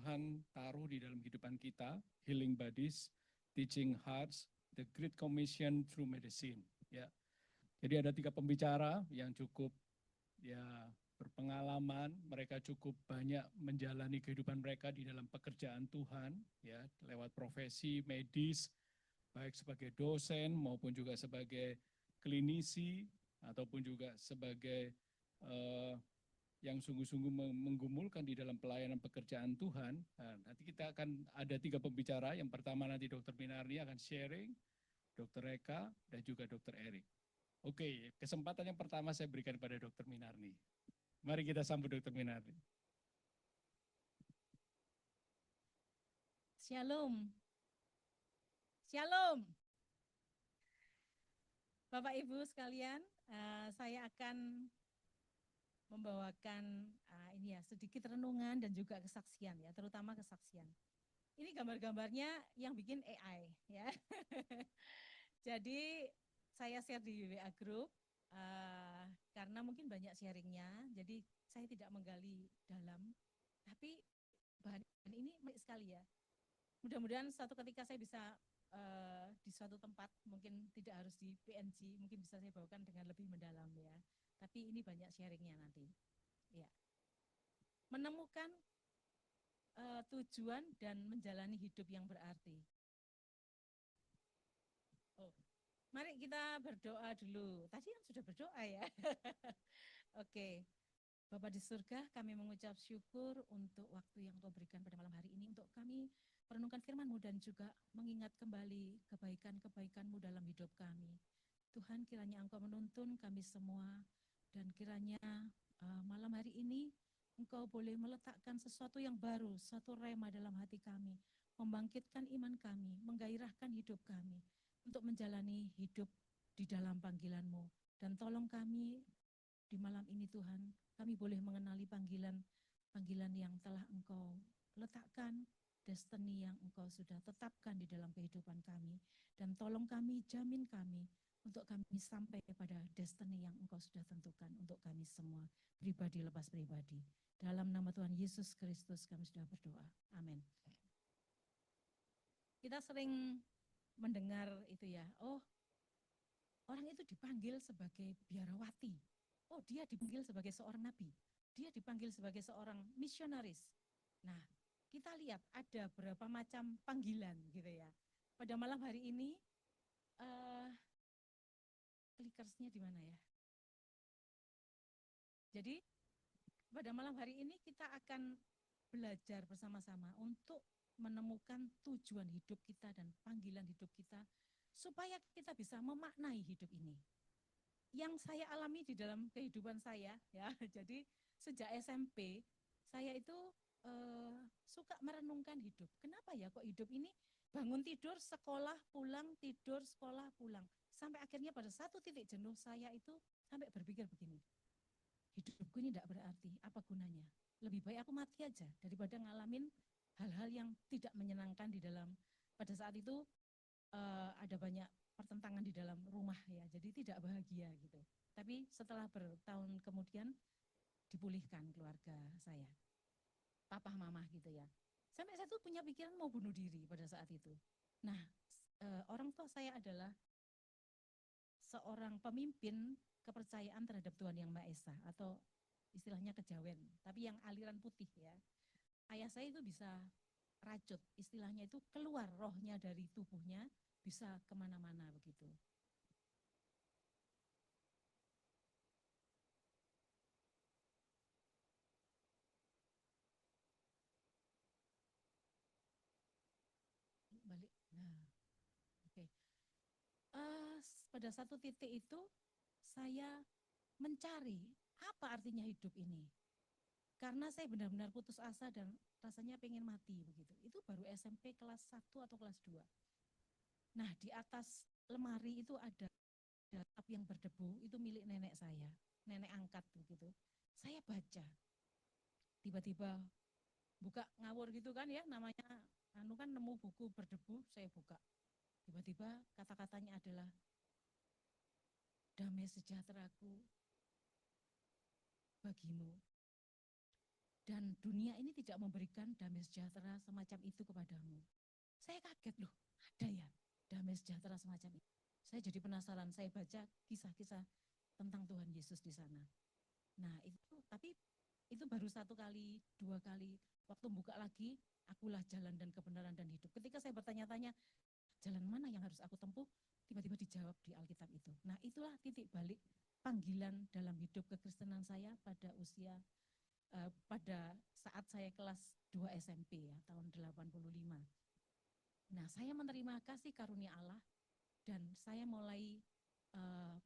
Tuhan taruh di dalam kehidupan kita, Healing Bodies, Teaching Hearts, The Great Commission Through Medicine. Ya, jadi ada 3 pembicara yang cukup ya berpengalaman, mereka cukup banyak menjalani kehidupan mereka di dalam pekerjaan Tuhan, ya lewat profesi medis, baik sebagai dosen maupun juga sebagai klinisi ataupun juga sebagai yang sungguh-sungguh menggumulkan di dalam pelayanan pekerjaan Tuhan. Nah, nanti kita akan ada 3 pembicara. Yang pertama nanti Dr. Minarni akan sharing, Dr. Eka, dan juga Dr. Erik. Oke, kesempatan yang pertama saya berikan pada Dr. Minarni. Mari kita sambut Dr. Minarni. Shalom. Shalom. Bapak Ibu sekalian, saya akan membawakan ini ya sedikit renungan dan juga kesaksian ya, terutama kesaksian. Ini gambar-gambarnya yang bikin AI ya. Jadi saya share di WA Group karena mungkin banyak sharingnya, jadi saya tidak menggali dalam, tapi bahan ini menarik sekali ya. Mudah-mudahan suatu ketika saya bisa di suatu tempat, mungkin tidak harus di PNG, mungkin bisa saya bawakan dengan lebih mendalam ya. Tapi ini banyak sharingnya nanti. Ya. Menemukan tujuan dan menjalani hidup yang berarti. Oh, mari kita berdoa dulu. Tadi kan sudah berdoa ya. Oke. Bapa di surga, kami mengucap syukur untuk waktu yang Engkau berikan pada malam hari ini untuk kami merenungkan firman-Mu dan juga mengingat kembali kebaikan-kebaikan-Mu dalam hidup kami. Tuhan, kiranya Engkau menuntun kami semua dan kiranya malam hari ini Engkau boleh meletakkan sesuatu yang baru, suatu rema dalam hati kami, membangkitkan iman kami, menggairahkan hidup kami untuk menjalani hidup di dalam panggilan-Mu. Dan tolong kami di malam ini Tuhan, kami boleh mengenali panggilan yang telah Engkau letakkan, destiny yang Engkau sudah tetapkan di dalam kehidupan kami. Dan tolong kami, jamin kami, untuk kami sampai kepada destiny yang Engkau sudah tentukan untuk kami semua, pribadi lepas pribadi. Dalam nama Tuhan Yesus Kristus kami sudah berdoa. Amin. Kita sering mendengar itu ya, oh orang itu dipanggil sebagai biarawati. Oh, dia dipanggil sebagai seorang nabi. Dia dipanggil sebagai seorang misionaris. Nah, kita lihat ada berapa macam panggilan gitu ya. Pada malam hari ini, clickersnya di mana ya? Jadi, pada malam hari ini kita akan belajar bersama-sama untuk menemukan tujuan hidup kita dan panggilan hidup kita supaya kita bisa memaknai hidup ini. Yang saya alami di dalam kehidupan saya ya, jadi sejak SMP saya itu suka merenungkan hidup. Kenapa ya kok hidup ini bangun tidur, sekolah, pulang, tidur, sekolah, pulang. Sampai akhirnya pada satu titik jenuh saya itu sampai berpikir begini, hidupku ini tidak berarti, apa gunanya? Lebih baik aku mati aja daripada ngalamin hal-hal yang tidak menyenangkan di dalam. Pada saat itu ada banyak pertentangan di dalam rumah ya, jadi tidak bahagia gitu. Tapi setelah bertahun kemudian dipulihkan keluarga saya, papa mama gitu ya. Sampai saya tuh punya pikiran mau bunuh diri pada saat itu. Nah, orang tua saya adalah seorang pemimpin kepercayaan terhadap Tuhan Yang Maha Esa atau istilahnya kejawen, tapi yang aliran putih ya. Ayah saya itu bisa rajut, istilahnya itu keluar rohnya dari tubuhnya, bisa kemana-mana begitu. Balik. Nah, oke. Pada satu titik itu saya mencari apa artinya hidup ini. Karena saya benar-benar putus asa dan rasanya pengen mati begitu. Itu baru SMP kelas 1 atau kelas 2. Nah, di atas lemari itu ada kitab yang berdebu, itu milik nenek saya, nenek angkat begitu. Saya baca, tiba-tiba buka ngawur gitu kan ya, namanya anu kan nemu buku berdebu, saya buka. Tiba-tiba kata-katanya adalah damai sejahteraku bagimu dan dunia ini tidak memberikan damai sejahtera semacam itu kepadamu. Saya kaget loh, ada ya damai sejahtera semacam itu. Saya jadi penasaran, saya baca kisah-kisah tentang Tuhan Yesus di sana. Nah itu, tapi itu baru 1 kali, 2 kali. Waktu buka lagi, akulah jalan dan kebenaran dan hidup. Ketika saya bertanya-tanya, jalan mana yang harus aku tempuh? Tiba-tiba dijawab di Alkitab itu. Nah itulah titik balik panggilan dalam hidup kekristenan saya pada usia, pada saat saya kelas 2 SMP ya, tahun 85. Nah saya menerima kasih karunia Allah dan saya mulai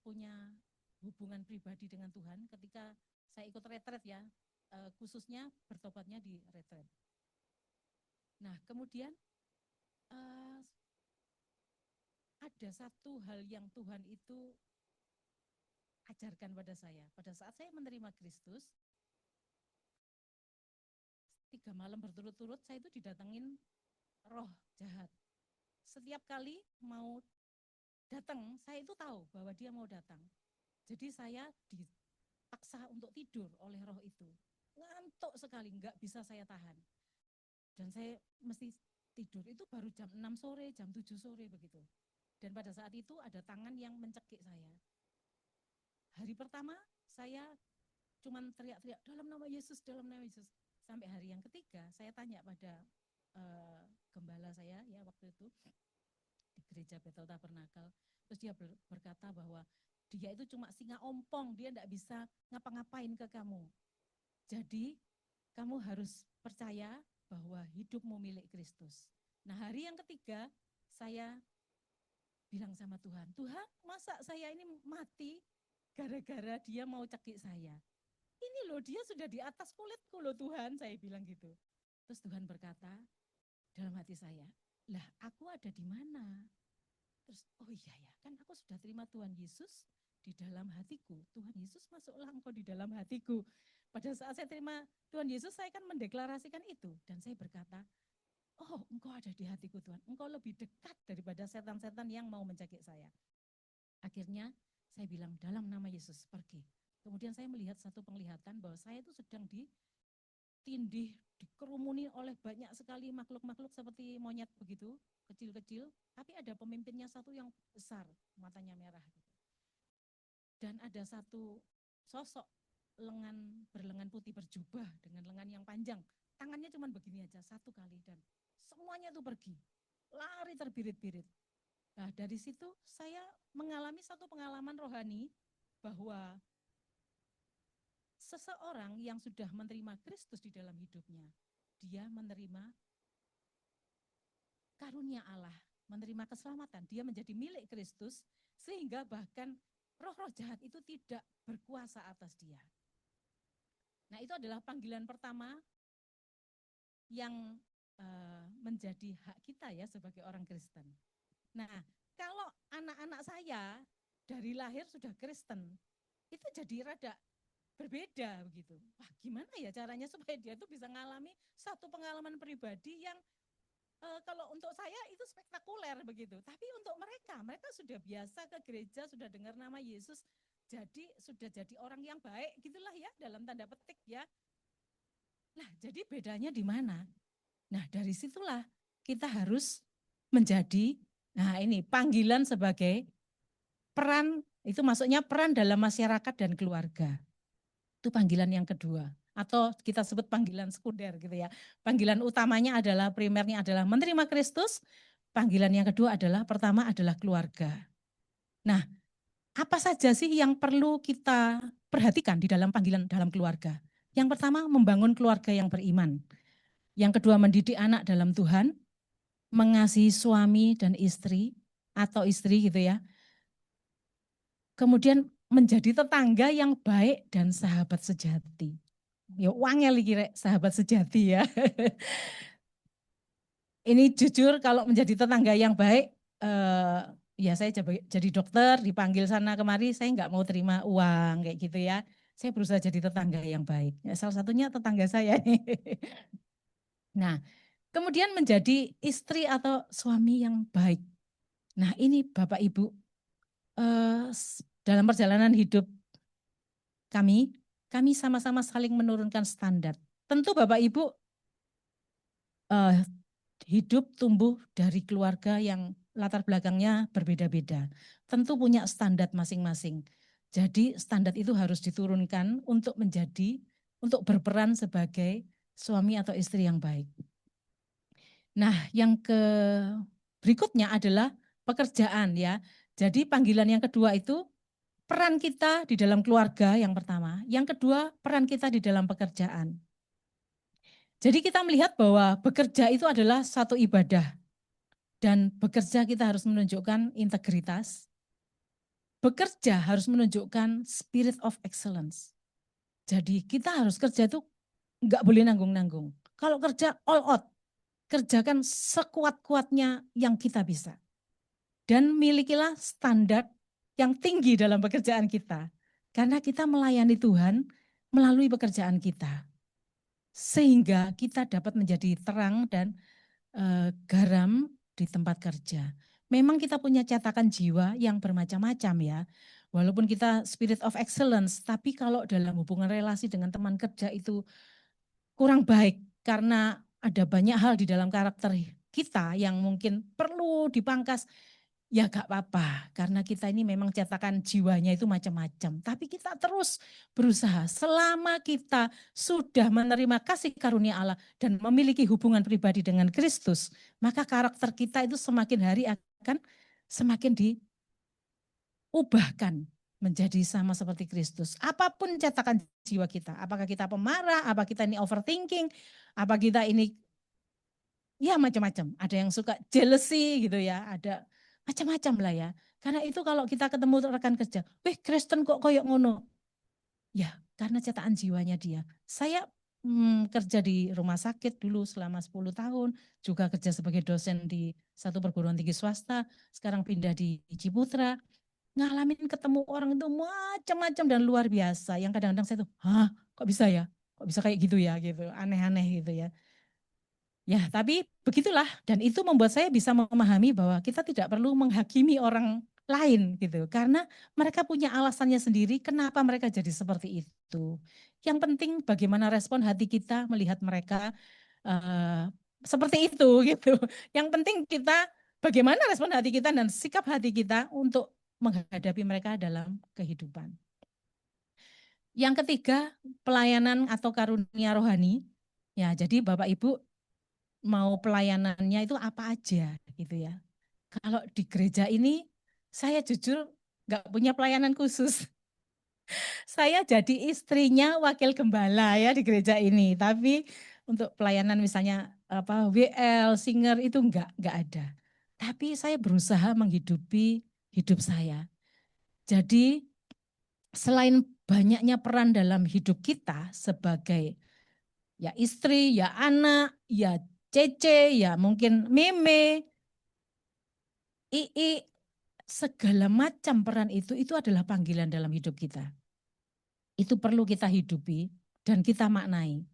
punya hubungan pribadi dengan Tuhan ketika saya ikut retret ya, khususnya bertobatnya di retret. Nah kemudian ada satu hal yang Tuhan itu ajarkan pada saya. Pada saat saya menerima Kristus, 3 malam berturut-turut saya itu didatengin roh jahat. Setiap kali mau datang, saya itu tahu bahwa dia mau datang. Jadi saya dipaksa untuk tidur oleh roh itu. Ngantuk sekali, nggak bisa saya tahan. Dan saya mesti tidur, itu baru jam 6 sore, jam 7 sore begitu. Dan pada saat itu ada tangan yang mencekik saya. Hari pertama saya cuma teriak-teriak, dalam nama Yesus, dalam nama Yesus. Sampai hari yang ketiga, saya tanya pada gembala saya ya waktu itu, di gereja Bethel Tabernakel. Terus dia berkata bahwa dia itu cuma singa ompong, dia tidak bisa ngapa-ngapain ke kamu. Jadi kamu harus percaya bahwa hidupmu milik Kristus. Nah hari yang ketiga saya bilang sama Tuhan, Tuhan masa saya ini mati gara-gara dia mau cekik saya. Ini loh dia sudah di atas kulitku loh Tuhan, saya bilang gitu. Terus Tuhan berkata dalam hati saya, lah aku ada di mana? Terus oh iya ya, kan aku sudah terima Tuhan Yesus di dalam hatiku. Tuhan Yesus masuklah engkau di dalam hatiku. Pada saat saya terima Tuhan Yesus, saya kan mendeklarasikan itu. Dan saya berkata, oh engkau ada di hatiku Tuhan. Engkau lebih dekat daripada setan-setan yang mau mencekik saya. Akhirnya saya bilang dalam nama Yesus pergi. Kemudian saya melihat satu penglihatan bahwa saya itu sedang ditindih, dikerumuni oleh banyak sekali makhluk-makhluk seperti monyet begitu, kecil-kecil, tapi ada pemimpinnya satu yang besar, matanya merah. Dan ada satu sosok berlengan putih berjubah dengan lengan yang panjang. Tangannya cuma begini aja, 1 kali dan semuanya itu pergi. Lari terbirit-birit. Nah dari situ saya mengalami satu pengalaman rohani bahwa seseorang yang sudah menerima Kristus di dalam hidupnya, dia menerima karunia Allah, menerima keselamatan, dia menjadi milik Kristus, sehingga bahkan roh-roh jahat itu tidak berkuasa atas dia. Nah itu adalah panggilan pertama yang menjadi hak kita ya sebagai orang Kristen. Nah kalau anak-anak saya dari lahir sudah Kristen, itu jadi rada berbeda begitu. Wah gimana ya caranya supaya dia tuh bisa ngalami satu pengalaman pribadi yang kalau untuk saya itu spektakuler begitu. Tapi untuk mereka sudah biasa ke gereja, sudah dengar nama Yesus, jadi sudah jadi orang yang baik gitulah ya dalam tanda petik ya. Nah jadi bedanya di mana? Nah dari situlah kita harus menjadi, nah ini panggilan sebagai peran, itu maksudnya peran dalam masyarakat dan keluarga. Itu panggilan yang kedua. Atau kita sebut panggilan sekunder gitu ya. Panggilan utamanya adalah, primernya adalah menerima Kristus. Panggilan yang kedua adalah, pertama adalah keluarga. Nah, apa saja sih yang perlu kita perhatikan di dalam panggilan dalam keluarga? Yang pertama, membangun keluarga yang beriman. Yang kedua, mendidik anak dalam Tuhan, mengasihi suami dan istri, atau istri gitu ya. Kemudian menjadi tetangga yang baik dan sahabat sejati. Ya wangel kira sahabat sejati ya. Ini jujur kalau menjadi tetangga yang baik, ya saya jadi dokter, dipanggil sana kemari, saya nggak mau terima uang kayak gitu ya. Saya berusaha jadi tetangga yang baik. Ya, salah satunya tetangga saya. Nah, kemudian menjadi istri atau suami yang baik. Nah ini Bapak Ibu, dalam perjalanan hidup kami sama-sama saling menurunkan standar. tentu Bapak Ibu hidup tumbuh dari keluarga yang latar belakangnya berbeda-beda. Tentu punya standar masing-masing. Jadi standar itu harus diturunkan untuk berperan sebagai suami atau istri yang baik. Nah, yang berikutnya adalah pekerjaan ya. Jadi panggilan yang kedua itu peran kita di dalam keluarga yang pertama. Yang kedua, peran kita di dalam pekerjaan. Jadi kita melihat bahwa bekerja itu adalah satu ibadah. Dan bekerja kita harus menunjukkan integritas. Bekerja harus menunjukkan spirit of excellence. Jadi kita harus kerja itu nggak boleh nanggung-nanggung. Kalau kerja all out, kerjakan sekuat-kuatnya yang kita bisa. Dan milikilah standar yang tinggi dalam pekerjaan kita. Karena kita melayani Tuhan melalui pekerjaan kita. Sehingga kita dapat menjadi terang dan garam di tempat kerja. Memang kita punya cetakan jiwa yang bermacam-macam ya. Walaupun kita spirit of excellence, tapi kalau dalam hubungan relasi dengan teman kerja itu kurang baik karena ada banyak hal di dalam karakter kita yang mungkin perlu dipangkas. Ya gak apa-apa, karena kita ini memang cetakan jiwanya itu macam-macam. Tapi kita terus berusaha selama kita sudah menerima kasih karunia Allah dan memiliki hubungan pribadi dengan Kristus, maka karakter kita itu semakin hari akan semakin diubahkan menjadi sama seperti Kristus. Apapun cetakan jiwa kita, apakah kita pemarah, apa kita ini overthinking, apa kita ini ya macam-macam. Ada yang suka jealousy gitu ya, ada macam-macam lah ya. Karena itu kalau kita ketemu rekan kerja, Kristen kok koyok ngono. Ya, karena cetakan jiwanya dia. Saya kerja di rumah sakit dulu selama 10 tahun, juga kerja sebagai dosen di satu perguruan tinggi swasta, sekarang pindah di Ciputra. Ngalamin ketemu orang itu macam-macam dan luar biasa. Yang kadang-kadang saya tuh, kok bisa ya? Kok bisa kayak gitu ya? Gitu, aneh-aneh gitu ya. Ya, tapi begitulah dan itu membuat saya bisa memahami bahwa kita tidak perlu menghakimi orang lain gitu. Karena mereka punya alasannya sendiri kenapa mereka jadi seperti itu. Yang penting bagaimana respon hati kita melihat mereka seperti itu gitu. Yang penting kita bagaimana respon hati kita dan sikap hati kita untuk menghadapi mereka dalam kehidupan. Yang ketiga, pelayanan atau karunia rohani. Ya, jadi Bapak Ibu mau pelayanannya itu apa aja gitu ya. Kalau di gereja ini saya jujur nggak punya pelayanan khusus. Saya jadi istrinya wakil gembala ya di gereja ini. Tapi untuk pelayanan misalnya WL, singer itu nggak ada. Tapi saya berusaha menghidupi hidup saya. Jadi selain banyaknya peran dalam hidup kita sebagai ya istri, ya anak, ya Cece, ya mungkin Meme, II, segala macam peran itu adalah panggilan dalam hidup kita. Itu perlu kita hidupi dan kita maknai.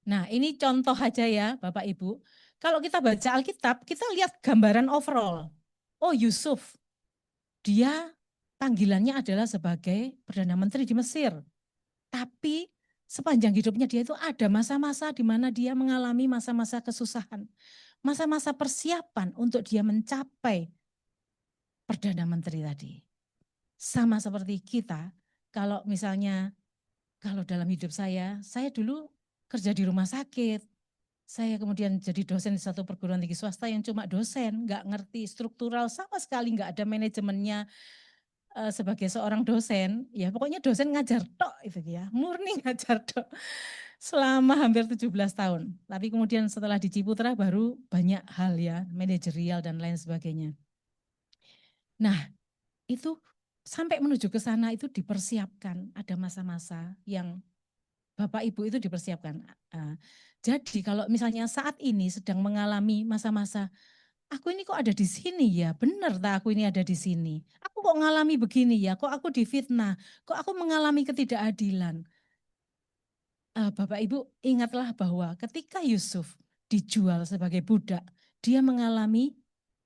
Nah ini contoh aja ya Bapak Ibu. Kalau kita baca Alkitab, kita lihat gambaran overall. Oh Yusuf, dia panggilannya adalah sebagai Perdana Menteri di Mesir. Tapi sepanjang hidupnya dia itu ada masa-masa di mana dia mengalami masa-masa kesusahan. Masa-masa persiapan untuk dia mencapai Perdana Menteri tadi. Sama seperti kita, kalau misalnya, kalau dalam hidup saya dulu kerja di rumah sakit, saya kemudian jadi dosen di satu perguruan tinggi swasta yang cuma dosen, nggak ngerti struktural sama sekali, nggak ada manajemennya. Sebagai seorang dosen, ya pokoknya dosen ngajar tok itu ya, murni ngajar tok selama hampir 17 tahun. Tapi kemudian setelah di Ciputra baru banyak hal ya, manajerial dan lain sebagainya. Nah, itu sampai menuju ke sana itu dipersiapkan, ada masa-masa yang Bapak Ibu itu dipersiapkan. Jadi kalau misalnya saat ini sedang mengalami masa-masa aku ini kok ada di sini ya, benar tak aku ini ada di sini. Aku kok ngalami begini ya, kok aku difitnah, kok aku mengalami ketidakadilan. Bapak Ibu ingatlah bahwa ketika Yusuf dijual sebagai budak, dia mengalami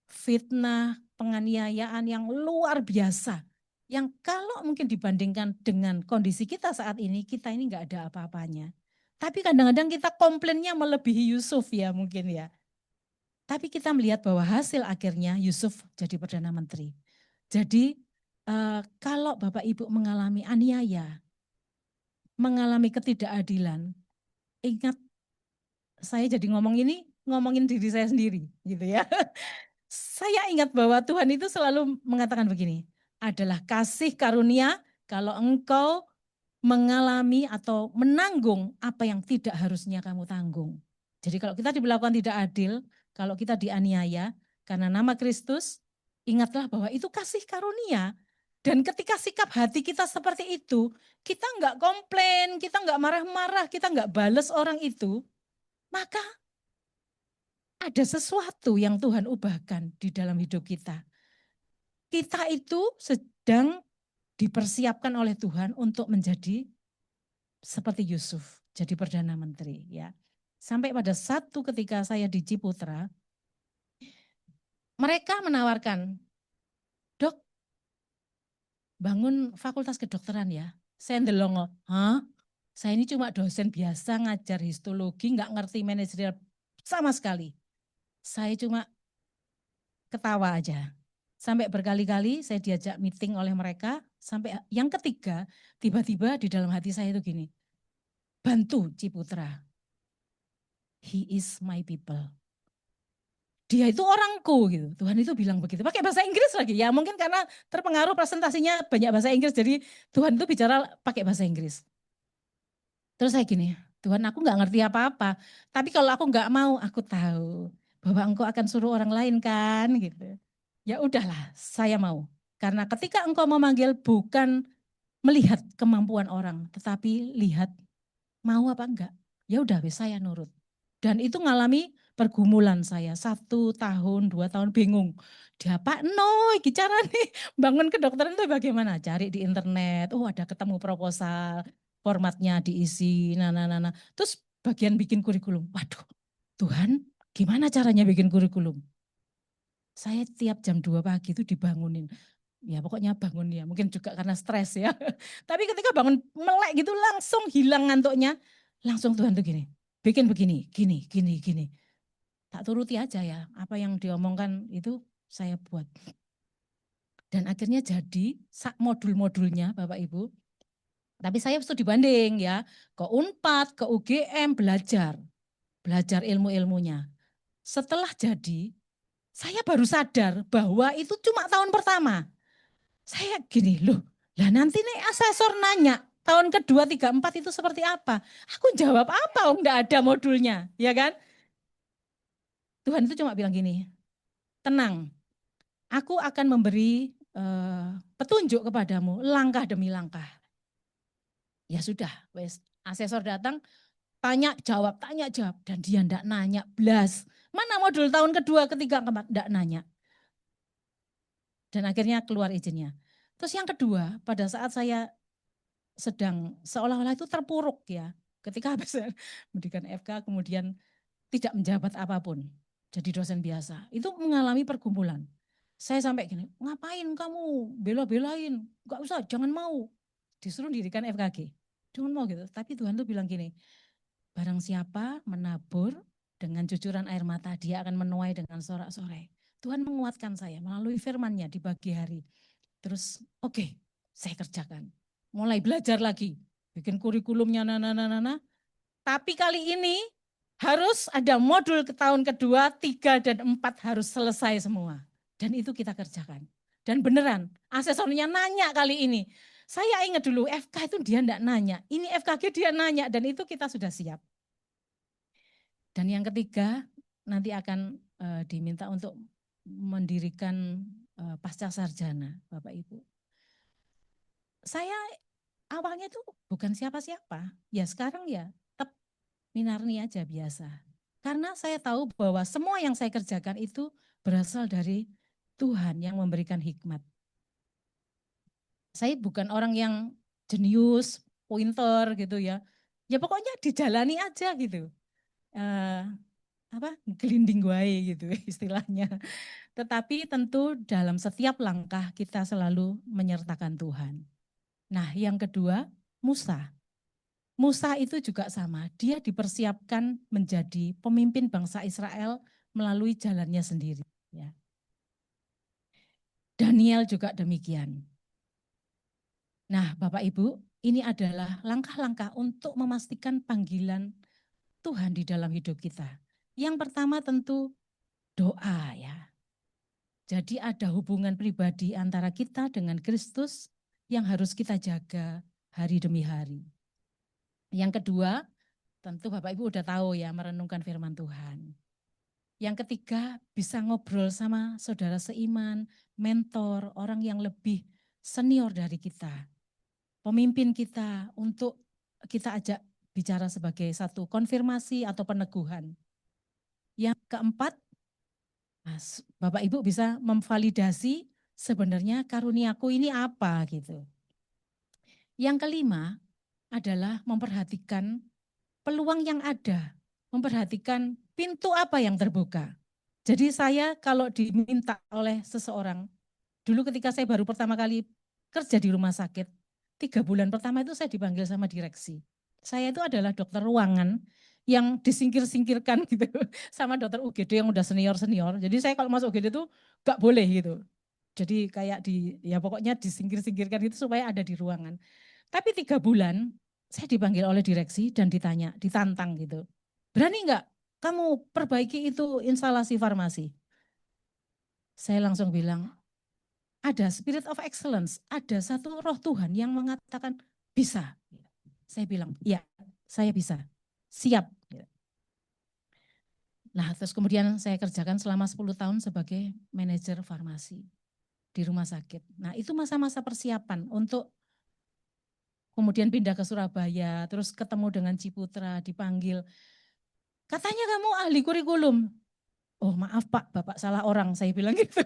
fitnah, penganiayaan yang luar biasa, yang kalau mungkin dibandingkan dengan kondisi kita saat ini, kita ini nggak ada apa-apanya. Tapi kadang-kadang kita komplainnya melebihi Yusuf ya mungkin ya. Tapi kita melihat bahwa hasil akhirnya Yusuf jadi Perdana Menteri. Jadi kalau Bapak Ibu mengalami aniaya, mengalami ketidakadilan, ingat saya jadi ngomongin diri saya sendiri gitu ya. Saya ingat bahwa Tuhan itu selalu mengatakan begini, adalah kasih karunia kalau engkau mengalami atau menanggung apa yang tidak harusnya kamu tanggung. Jadi kalau kita diberlakukan tidak adil, kalau kita dianiaya karena nama Kristus, ingatlah bahwa itu kasih karunia. Dan ketika sikap hati kita seperti itu, kita nggak komplain, kita nggak marah-marah, kita nggak bales orang itu, maka ada sesuatu yang Tuhan ubahkan di dalam hidup kita. Kita itu sedang dipersiapkan oleh Tuhan untuk menjadi seperti Yusuf, jadi Perdana Menteri. Ya. Sampai pada satu ketika saya di Ciputra, mereka menawarkan, Dok, bangun fakultas kedokteran ya. Saya ndelongo, hah? Saya ini cuma dosen biasa ngajar histologi, nggak ngerti manajerial sama sekali. Saya cuma ketawa aja. Sampai berkali-kali saya diajak meeting oleh mereka, sampai yang ketiga tiba-tiba di dalam hati saya itu gini, bantu Ciputra, he is my people. Dia itu orangku gitu. Tuhan itu bilang begitu. Pakai bahasa Inggris lagi ya, mungkin karena terpengaruh presentasinya banyak bahasa Inggris, jadi Tuhan itu bicara pakai bahasa Inggris. Terus saya gini, Tuhan aku nggak ngerti apa-apa, tapi kalau aku nggak mau, aku tahu bahwa engkau akan suruh orang lain kan gitu. Ya udahlah, saya mau. Karena ketika engkau memanggil bukan melihat kemampuan orang, tetapi lihat mau apa enggak. Ya udah, saya nurut. Dan itu ngalami pergumulan saya 1 tahun, 2 tahun bingung. Diapa no, cara nih bangun kedokteran itu bagaimana? Cari di internet, oh ada ketemu proposal, formatnya diisi, nah. Terus bagian bikin kurikulum, waduh Tuhan gimana caranya bikin kurikulum? Saya tiap jam 2 pagi itu dibangunin. Ya pokoknya bangun ya, mungkin juga karena stres ya. Tapi ketika bangun melek gitu langsung hilang ngantuknya. Langsung Tuhan tuh gini, bikin begini, gini. Tak turuti aja ya, apa yang diomongkan itu saya buat. Dan akhirnya jadi modul-modulnya Bapak Ibu. Tapi saya studi banding ya, ke Unpad, ke UGM belajar ilmu-ilmunya. Setelah jadi, saya baru sadar bahwa itu cuma tahun pertama. Saya gini loh, lah nanti nih asesor nanya tahun kedua, tiga, empat itu seperti apa? Aku jawab apa? Oh, enggak ada modulnya, ya kan? Tuhan itu cuma bilang gini, tenang, aku akan memberi petunjuk kepadamu langkah demi langkah. Ya sudah, wes asesor datang, tanya jawab, dan dia enggak nanya blas. Mana modul tahun kedua, ketiga, keempat, enggak nanya. Dan akhirnya keluar izinnya. Terus yang kedua, pada saat saya sedang seolah-olah itu terpuruk ya. Ketika habis pendidikan FK kemudian tidak menjabat apapun. Jadi dosen biasa. Itu mengalami pergumulan. Saya sampai gini, ngapain kamu bela-belain? Enggak usah, jangan mau. Disuruh dirikan FKG. Jangan mau gitu. Tapi Tuhan tuh bilang gini, barang siapa menabur dengan cucuran air mata, dia akan menuai dengan sorak-sorai. Tuhan menguatkan saya melalui firman-Nya di pagi hari. Terus oke, saya kerjakan. Mulai belajar lagi, bikin kurikulumnya, Tapi kali ini harus ada modul ke tahun kedua, 3 dan 4 harus selesai semua. Dan itu kita kerjakan. Dan beneran, asesornya nanya kali ini. Saya ingat dulu FK itu dia enggak nanya, ini FKG dia nanya dan itu kita sudah siap. Dan yang ketiga, nanti akan diminta untuk mendirikan pasca sarjana, Bapak Ibu. Saya awalnya itu bukan siapa-siapa, ya sekarang ya tetap Minarni aja biasa. Karena saya tahu bahwa semua yang saya kerjakan itu berasal dari Tuhan yang memberikan hikmat. Saya bukan orang yang jenius, pointer gitu ya. Ya pokoknya dijalani aja gitu. gelinding wae gitu istilahnya. Tetapi tentu dalam setiap langkah kita selalu menyertakan Tuhan. Nah, yang kedua, Musa. Musa itu juga sama, dia dipersiapkan menjadi pemimpin bangsa Israel melalui jalannya sendiri. Ya. Daniel juga demikian. Nah, Bapak Ibu, ini adalah langkah-langkah untuk memastikan panggilan Tuhan di dalam hidup kita. Yang pertama tentu doa ya. Jadi ada hubungan pribadi antara kita dengan Kristus yang harus kita jaga hari demi hari. Yang kedua, tentu Bapak Ibu udah tahu ya merenungkan firman Tuhan. Yang ketiga, bisa ngobrol sama saudara seiman, mentor, orang yang lebih senior dari kita. Pemimpin kita untuk kita ajak bicara sebagai satu konfirmasi atau peneguhan. Yang keempat, Bapak Ibu bisa memvalidasi sebenarnya karuniaku ini apa gitu. Yang kelima adalah memperhatikan peluang yang ada, memperhatikan pintu apa yang terbuka. Jadi saya kalau diminta oleh seseorang, dulu ketika saya baru pertama kali kerja di rumah sakit, 3 bulan pertama itu saya dipanggil sama direksi. Saya itu adalah dokter ruangan yang disingkir-singkirkan gitu sama dokter UGD yang udah senior-senior. Jadi saya kalau masuk UGD itu gak boleh gitu. Jadi kayak ya pokoknya disingkir-singkirkan itu supaya ada di ruangan. Tapi 3 bulan saya dipanggil oleh direksi dan ditantang gitu. Berani nggak kamu perbaiki itu instalasi farmasi? Saya langsung bilang, ada spirit of excellence, ada satu roh Tuhan yang mengatakan bisa. Saya bilang, iya saya bisa, siap. Nah terus kemudian saya kerjakan selama 10 tahun sebagai manajer farmasi di rumah sakit. Nah itu masa-masa persiapan untuk kemudian pindah ke Surabaya, terus ketemu dengan Ciputra, dipanggil. Katanya kamu ahli kurikulum. Oh maaf Pak, Bapak salah orang, saya bilang gitu.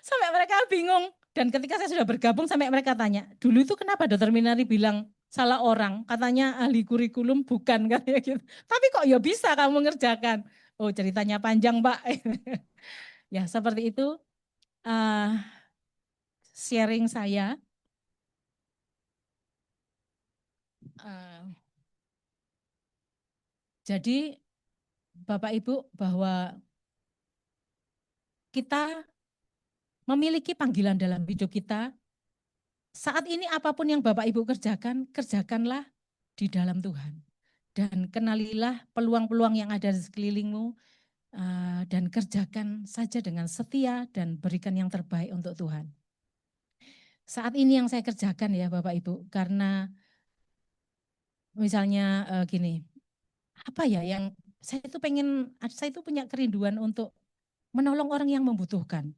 Sampai mereka bingung. Dan ketika saya sudah bergabung sampai mereka tanya, dulu itu kenapa Dokter Minari bilang salah orang? Katanya ahli kurikulum bukan katanya gitu. Tapi kok ya bisa kamu ngerjakan? Oh ceritanya panjang Pak. Ya seperti itu uh, sharing saya. Uh, jadi Bapak Ibu bahwa kita memiliki panggilan dalam hidup kita. Saat ini apapun yang Bapak Ibu kerjakan, kerjakanlah di dalam Tuhan. Dan kenalilah peluang-peluang yang ada di sekelilingmu dan kerjakan saja dengan setia dan berikan yang terbaik untuk Tuhan. Saat ini yang saya kerjakan ya Bapak Ibu, karena misalnya gini, apa ya yang saya itu punya kerinduan untuk menolong orang yang membutuhkan.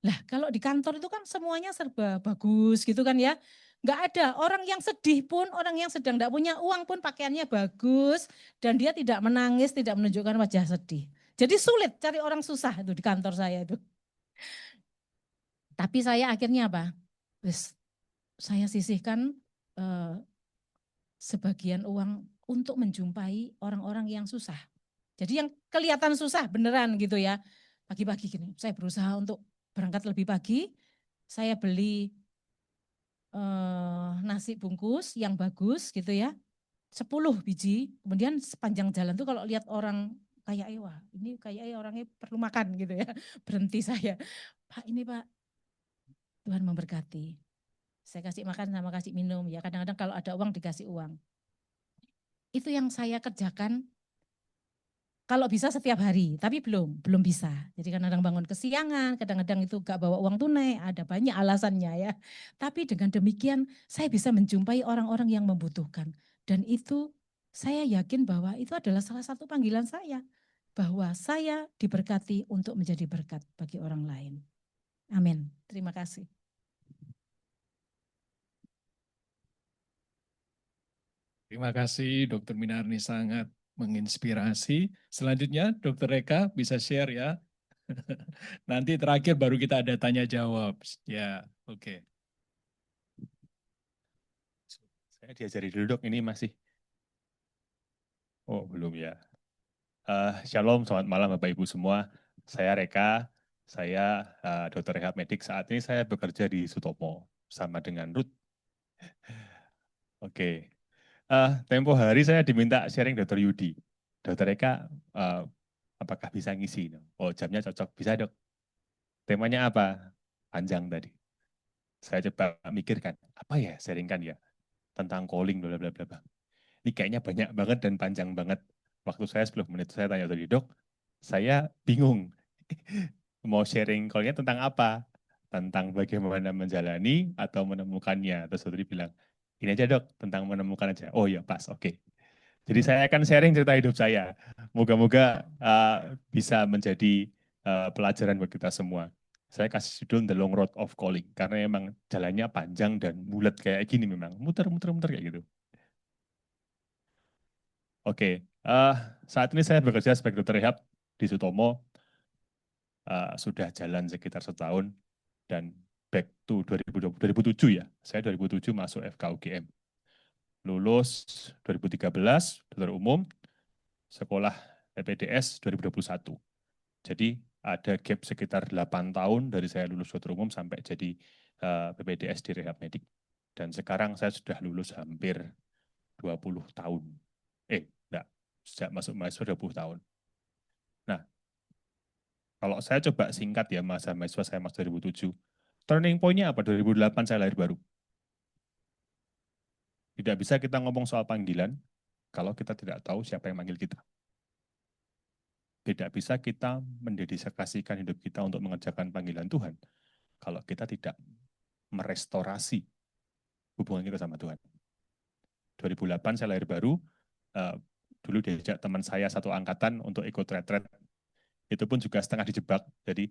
Lah kalau di kantor itu kan semuanya serba bagus gitu kan ya. Nggak ada orang yang sedih pun, orang yang sedang tidak punya uang pun pakaiannya bagus. Dan dia tidak menangis, tidak menunjukkan wajah sedih. Jadi sulit cari orang susah itu di kantor saya itu. Tapi saya akhirnya apa? Saya sisihkan eh, sebagian uang untuk menjumpai orang-orang yang susah. Jadi yang kelihatan susah beneran gitu ya. Pagi-pagi gini, saya berusaha untuk berangkat lebih pagi. Saya beli nasi bungkus yang bagus gitu ya. 10 biji. Kemudian sepanjang jalan tuh kalau lihat orang kayak wah ini kayak orangnya perlu makan gitu ya. Berhenti saya. Pak ini Pak, Tuhan memberkati. Saya kasih makan sama kasih minum ya. Kadang-kadang kalau ada uang dikasih uang. Itu yang saya kerjakan kalau bisa setiap hari, tapi belum bisa. Jadi kadang-kadang bangun kesiangan, kadang-kadang itu gak bawa uang tunai, ada banyak alasannya ya. Tapi dengan demikian saya bisa menjumpai orang-orang yang membutuhkan. Dan itu saya yakin bahwa itu adalah salah satu panggilan saya. Bahwa saya diberkati untuk menjadi berkat bagi orang lain. Amin. Terima kasih. Terima kasih Dr. Minarni, sangat menginspirasi. Selanjutnya Dr. Reka bisa share ya. Nanti terakhir baru kita ada tanya jawab. Ya, oke. Saya diajari dulu dok, ini masih. Oh belum ya. Shalom, selamat malam Bapak Ibu semua. Saya Reka, saya dokter rehab medik. Saat ini saya bekerja di Sutomo sama dengan Ruth. Oke, tempo hari saya diminta sharing dokter Yudi. Dokter Reka, apakah bisa ngisi? Oh, jamnya cocok, bisa dok. Temanya apa? Panjang tadi. Saya coba mikirkan, apa ya sharingkan ya? Tentang calling, bla bla bla bla. Ini kayaknya banyak banget dan panjang banget. Waktu saya 10 menit, saya tanya tadi, dok, saya bingung. Mau sharing call-nya tentang apa? Tentang bagaimana menjalani atau menemukannya. Terus dokter bilang, ini aja dok, tentang menemukan aja. Oh ya pas, oke. Jadi saya akan sharing cerita hidup saya. Moga-moga bisa menjadi pelajaran buat kita semua. Saya kasih judul The Long Road of Calling, karena emang jalannya panjang dan bulat kayak gini memang. Muter-muter kayak gitu. Oke, saat ini saya bekerja sebagai dokter rehab di Sutomo, sudah jalan sekitar setahun, dan back to 2007 ya, saya 2007 masuk FKUGM. Lulus 2013, dokter umum, sekolah PPDS 2021. Jadi ada gap sekitar 8 tahun dari saya lulus dokter umum sampai jadi PPDS di rehab medik. Dan sekarang saya sudah lulus hampir 20 tahun. Enggak, sejak masuk mahasiswa 20 tahun. Nah, kalau saya coba singkat ya masa mahasiswa saya masuk 2007, turning point-nya apa? 2008 saya lahir baru. Tidak bisa kita ngomong soal panggilan kalau kita tidak tahu siapa yang manggil kita. Tidak bisa kita mendedikasikan hidup kita untuk mengerjakan panggilan Tuhan kalau kita tidak merestorasi hubungan kita sama Tuhan. 2008 saya lahir baru, dulu diajak teman saya satu angkatan untuk ikut retret. Itu pun juga setengah dijebak. Jadi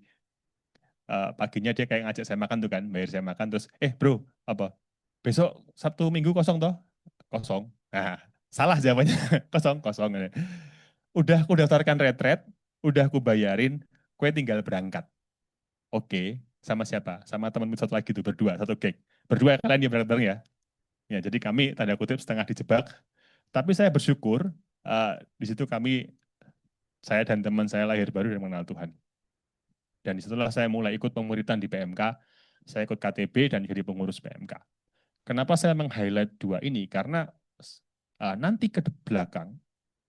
paginya dia kayak ngajak saya makan tuh kan, bayar saya makan terus, bro, apa? Besok Sabtu Minggu kosong toh? Kosong. Nah, salah jawabannya. Kosong, kosong. Udah aku daftarkan retret, udah aku bayarin, kue tinggal berangkat. Oke, sama siapa? Sama temanmu satu lagi tuh, berdua, satu geng. Berdua kalian ya berangkat bareng ya? Ya, jadi kami tanda kutip setengah dijebak. Tapi saya bersyukur, di situ saya dan teman saya lahir baru dan mengenal Tuhan. Dan disitulah saya mulai ikut pemuritan di PMK, saya ikut KTB dan jadi pengurus PMK. Kenapa saya meng-highlight dua ini? Karena nanti ke belakang,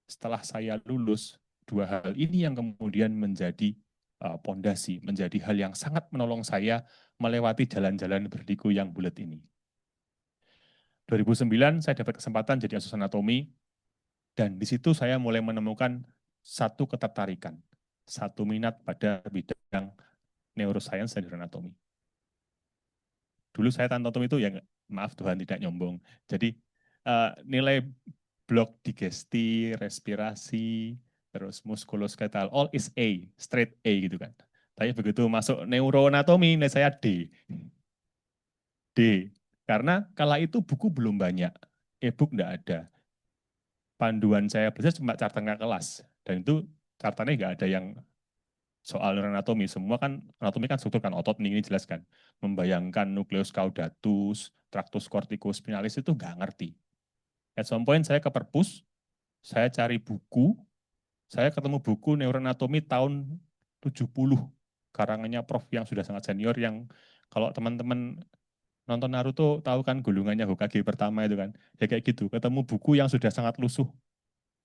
setelah saya lulus, dua hal ini yang kemudian menjadi pondasi, menjadi hal yang sangat menolong saya melewati jalan-jalan berliku yang bulat ini. 2009 saya dapat kesempatan jadi asus anatomi, dan di situ saya mulai menemukan satu ketertarikan, satu minat pada bidang neuroscience dan anatomi. Dulu saya anatomi itu ya, maaf Tuhan tidak nyombong. Jadi nilai blok digesti, respirasi, terus muskuloskeletal, all is A, straight A gitu kan. Tapi begitu masuk neuroanatomi, nilai saya D. D. Karena kala itu buku belum banyak, e-book enggak ada. Panduan saya belajar cuma cartanya kelas, dan itu cartanya nggak ada yang soal neuroanatomi. Semua kan anatomi kan struktur kan, otot ini jelas kan. Membayangkan nukleus caudatus, tractus corticospinalis itu nggak ngerti. At some point saya ke perpus, saya cari buku, saya ketemu buku neuroanatomi tahun 70, karangannya Prof yang sudah sangat senior, yang kalau teman-teman nonton Naruto tahu kan gulungannya Hokage pertama itu kan, ya kayak gitu, ketemu buku yang sudah sangat lusuh,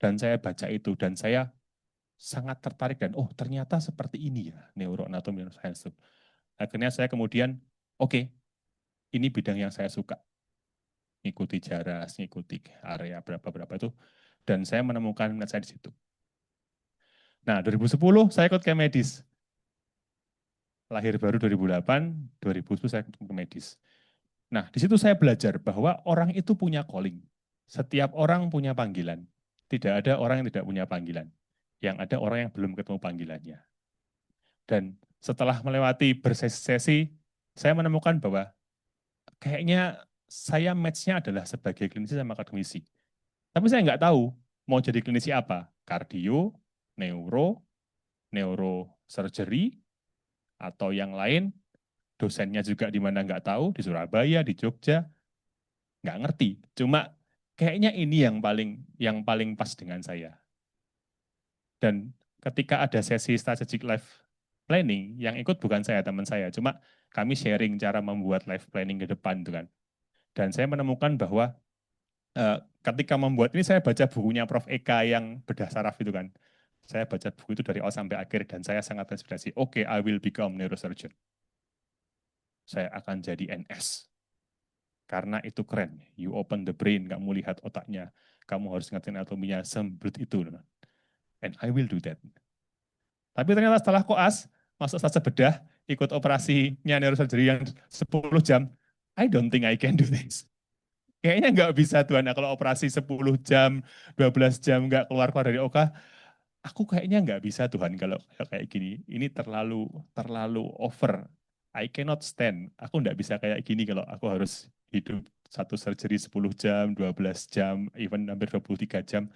dan saya baca itu, dan saya sangat tertarik, dan oh ternyata seperti ini ya neuroanatomi dan science. Akhirnya saya kemudian, oke, ini bidang yang saya suka, ngikuti jaras, ngikuti area berapa-berapa itu, dan saya menemukan minat saya di situ. Nah, 2010 saya ikut ke medis. Lahir baru 2008, 2010 saya ikut ke medis. Nah, di situ saya belajar bahwa orang itu punya calling. Setiap orang punya panggilan. Tidak ada orang yang tidak punya panggilan. Yang ada orang yang belum ketemu panggilannya. Dan setelah melewati bersesi, saya menemukan bahwa kayaknya saya match-nya adalah sebagai klinisi sama akademisi. Tapi saya nggak tahu mau jadi klinisi apa. Kardio, neurosurgery, atau yang lain. Dosennya juga di mana nggak tahu, di Surabaya, di Jogja, nggak ngerti. Cuma kayaknya ini yang paling pas dengan saya. Dan ketika ada sesi strategic life planning, yang ikut bukan saya, teman saya. Cuma kami sharing cara membuat life planning ke depan itu kan. Dan saya menemukan bahwa ketika membuat ini saya baca bukunya Prof. Eka yang bedah saraf itu kan. Saya baca buku itu dari awal sampai akhir dan saya sangat terinspirasi. Oke, I will become neurosurgeon. Saya akan jadi NS. Karena itu keren. You open the brain, kamu lihat otaknya. Kamu harus ngerti anatominya, sembrut itu. And I will do that. Tapi ternyata setelah koas, masuk saja bedah, ikut operasinya neurosurgery yang 10 jam, I don't think I can do this. Kayaknya nggak bisa Tuhan, nah, kalau operasi 10 jam, 12 jam nggak keluar-keluar dari OK, aku kayaknya nggak bisa Tuhan kalau kayak gini. Ini terlalu terlalu over. I cannot stand. Aku nggak bisa kayak gini kalau aku harus hidup satu surgery 10 jam, 12 jam, even hampir 23 jam.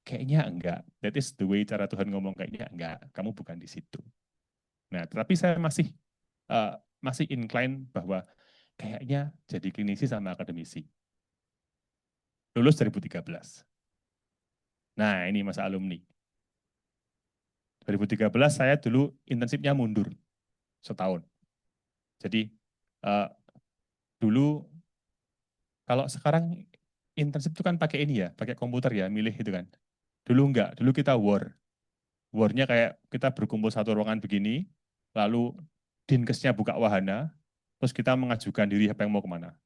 Kayaknya enggak. That is the way cara Tuhan ngomong, kayaknya enggak. Kamu bukan di situ. Nah, tetapi saya masih incline bahwa kayaknya jadi klinisi sama akademisi. Lulus 2013. Nah, ini masa alumni. 2013 saya dulu intensifnya mundur setahun. Jadi dulu kalau sekarang intensif itu kan pakai ini ya, pakai komputer ya, milih itu kan. Dulu enggak, dulu kita war. War-nya kayak kita berkumpul satu ruangan begini, lalu dinkesnya buka wahana, terus kita mengajukan diri apa yang mau kemana.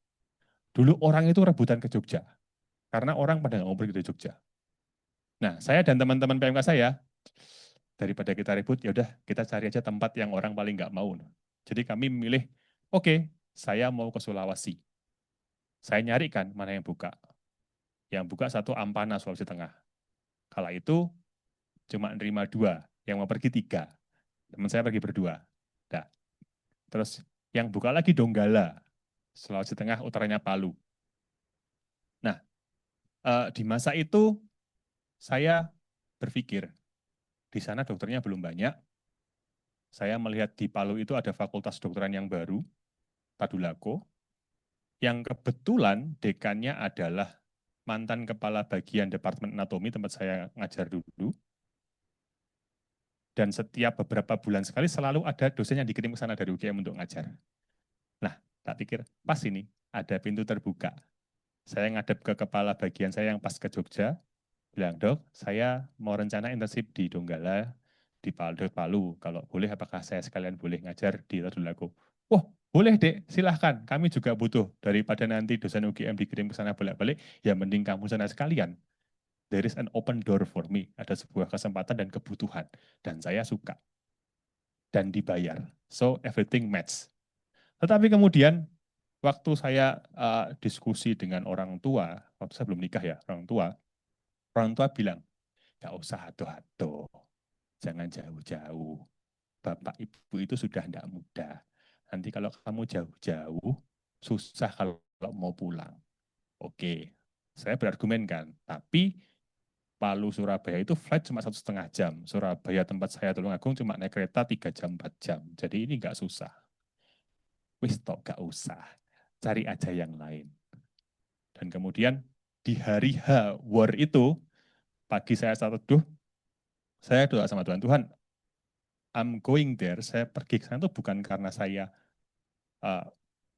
Dulu orang itu rebutan ke Jogja, karena orang pada nggak mau pergi ke Jogja. Nah, saya dan teman-teman PMK saya, daripada kita ribut, ya udah kita cari aja tempat yang orang paling nggak mau. Jadi kami memilih, oke, saya mau ke Sulawesi. Saya nyarikan mana yang buka. Yang buka satu Ampana, Sulawesi Tengah. Kala itu cuma nerima 2, yang mau pergi 3. Teman saya pergi berdua. Nah, terus yang buka lagi Donggala, Sulawesi Tengah, utaranya Palu. Nah, di masa itu saya berpikir, di sana dokternya belum banyak. Saya melihat di Palu itu ada fakultas dokteran yang baru, Tadulako, yang kebetulan dekannya adalah mantan kepala bagian Departemen Anatomi tempat saya ngajar dulu. Dan setiap beberapa bulan sekali selalu ada dosen yang dikirim ke sana dari UGM untuk ngajar. Nah, tak pikir, pas ini ada pintu terbuka. Saya ngadep ke kepala bagian saya yang pas ke Jogja, bilang, Dok, saya mau rencana intensif di Donggala, di Palu. Kalau boleh, apakah saya sekalian boleh ngajar di Tadulako? Wah, boleh dek, silahkan. Kami juga butuh. Daripada nanti dosen UGM dikirim ke sana bolak-balik, ya mending kamu sana sekalian. There is an open door for me. Ada sebuah kesempatan dan kebutuhan. Dan saya suka. Dan dibayar. So, everything match. Tetapi kemudian, waktu saya diskusi dengan orang tua, waktu saya belum nikah ya, orang tua bilang, gak usah ado-ado, jangan jauh-jauh. Bapak ibu itu sudah tidak muda. Nanti kalau kamu jauh-jauh, susah kalau mau pulang. Oke, saya berargumen kan, tapi Palu Surabaya itu flight cuma 1,5 jam. Surabaya tempat saya Tulungagung cuma naik kereta 3 jam, 4 jam. Jadi ini nggak susah. Wis tok gak usah, cari aja yang lain. Dan kemudian di hari H war itu, pagi saya saat teduh, saya doa sama Tuhan, Tuhan, I'm going there, saya pergi ke sana itu bukan karena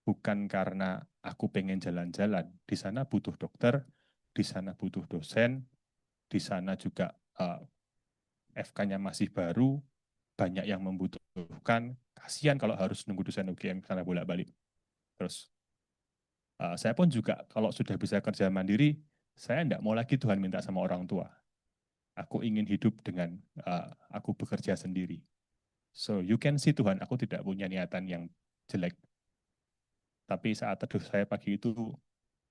bukan karena aku pengen jalan-jalan. Di sana butuh dokter, di sana butuh dosen, di sana juga FK-nya masih baru, banyak yang membutuhkan, kasihan kalau harus nunggu dosen UGM ke sana bolak-balik. Terus saya pun juga kalau sudah bisa kerja mandiri, saya tidak mau lagi Tuhan minta sama orang tua. Aku ingin hidup dengan aku bekerja sendiri. So you can see Tuhan, aku tidak punya niatan yang jelek. Tapi saat teduh saya pagi itu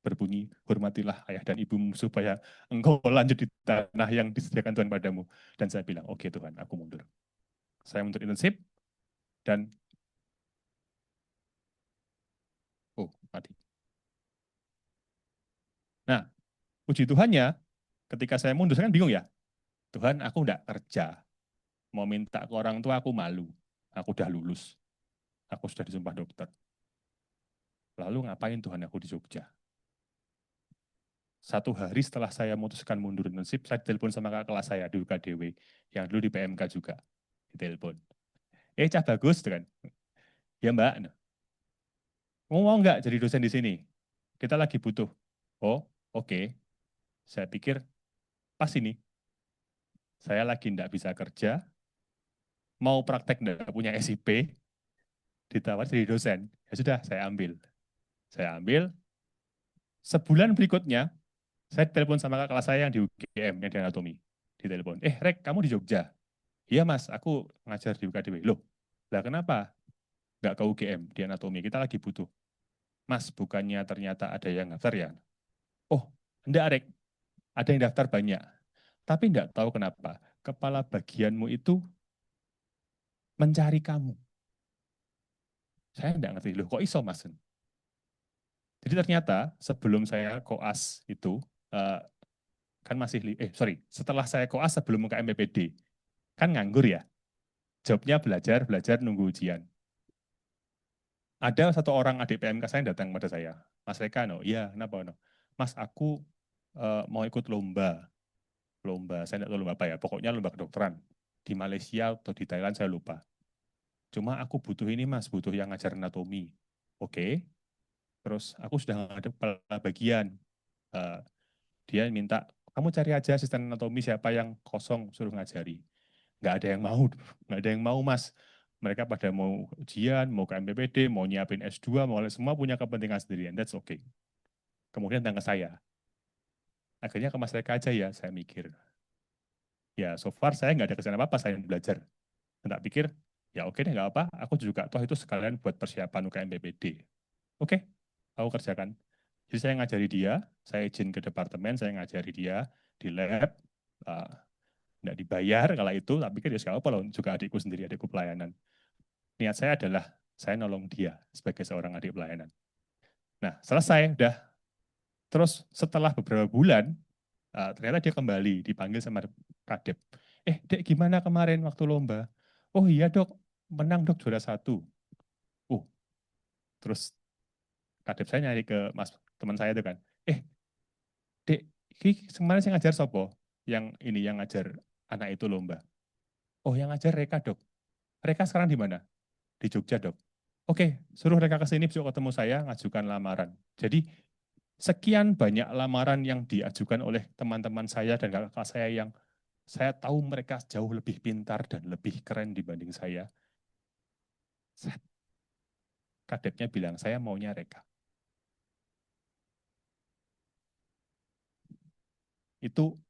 berbunyi, hormatilah ayah dan ibumu supaya engkau lanjut di tanah yang disediakan Tuhan padamu. Dan saya bilang, oke Tuhan, aku mundur. Saya mundur intensif dan mati. Nah, puji Tuhannya, ketika saya mundur, saya kan bingung ya. Tuhan, aku enggak kerja. Mau minta ke orang tua, aku malu. Aku udah lulus. Aku sudah disumpah dokter. Lalu ngapain Tuhan aku di Jogja? 1 hari setelah saya memutuskan mundur internship, saya telepon sama kakak kelas saya di UKDW, yang dulu di PMK juga, ditelepon. Cah bagus, gitu kan. Ya mbak, mau nggak jadi dosen di sini? Kita lagi butuh. Oh, oke. Saya pikir, pas ini. Saya lagi nggak bisa kerja, mau praktek nggak punya SIP, ditawar jadi dosen. Ya sudah, saya ambil. Saya ambil. Sebulan berikutnya, saya telepon sama kakak kelas saya yang di UGM, yang di anatomi. Ditelepon, Rek, kamu di Jogja? Iya mas, aku ngajar di UKDW. Loh, lah kenapa nggak ke UGM di anatomi? Kita lagi butuh. Mas, bukannya ternyata ada yang daftar ya? Oh, enggak Rek, ada yang daftar banyak. Tapi enggak tahu kenapa, kepala bagianmu itu mencari kamu. Saya enggak ngerti, loh kok iso mas? Jadi ternyata sebelum saya koas itu, eh, kan masih, setelah saya koas sebelum ke MPPD, kan nganggur ya, jobnya belajar, belajar, nunggu ujian. Ada satu orang adik PMK saya yang datang pada saya, Mas Reka, no, iya, kenapa, no? Mas, aku mau ikut lomba, saya tidak tahu lomba apa ya, pokoknya lomba kedokteran, di Malaysia atau di Thailand, saya lupa. Cuma aku butuh ini mas, butuh yang ngajar anatomi. Oke, terus aku sudah ada kepala bagian. Eh, dia minta, kamu cari aja asisten anatomi siapa yang kosong, suruh ngajari. Nggak ada yang mau, nggak ada yang mau mas. Mereka pada mau ujian, mau ke MPPD, mau nyiapin S2, mau semua punya kepentingan sendirian. That's okay. Kemudian datang ke saya. Akhirnya ke Mas Reka aja ya, saya mikir. Ya, so far saya nggak ada kesan apa-apa, saya belajar. Dan tak pikir, ya oke deh, nggak apa, aku juga toh itu sekalian buat persiapan UKM PPD. Oke, aku kerjakan. Jadi saya ngajari dia, saya izin ke departemen, saya ngajari dia di lab, uh, nggak dibayar kalau itu, tapi pikir ya nggak apa loh, juga adikku sendiri, adikku pelayanan. Niat saya adalah, saya nolong dia sebagai seorang adik pelayanan. Nah, selesai, udah. Terus setelah beberapa bulan, ternyata dia kembali, dipanggil sama Kadep. Dek gimana kemarin waktu lomba? Oh iya dok, menang dok, juara 1. Terus Kadep saya nyari ke mas teman saya itu kan, dek, kemarin saya ngajar sopo? Yang ngajar anak itu lomba. Oh yang ngajar Reka dok. Reka sekarang di mana? Di Jogja dok. Oke, suruh Reka ke sini besok ketemu saya, ngajukan lamaran. Jadi sekian banyak lamaran yang diajukan oleh teman-teman saya dan kakak saya yang saya tahu mereka jauh lebih pintar dan lebih keren dibanding saya. Kadepnya bilang, saya maunya Reka. Itu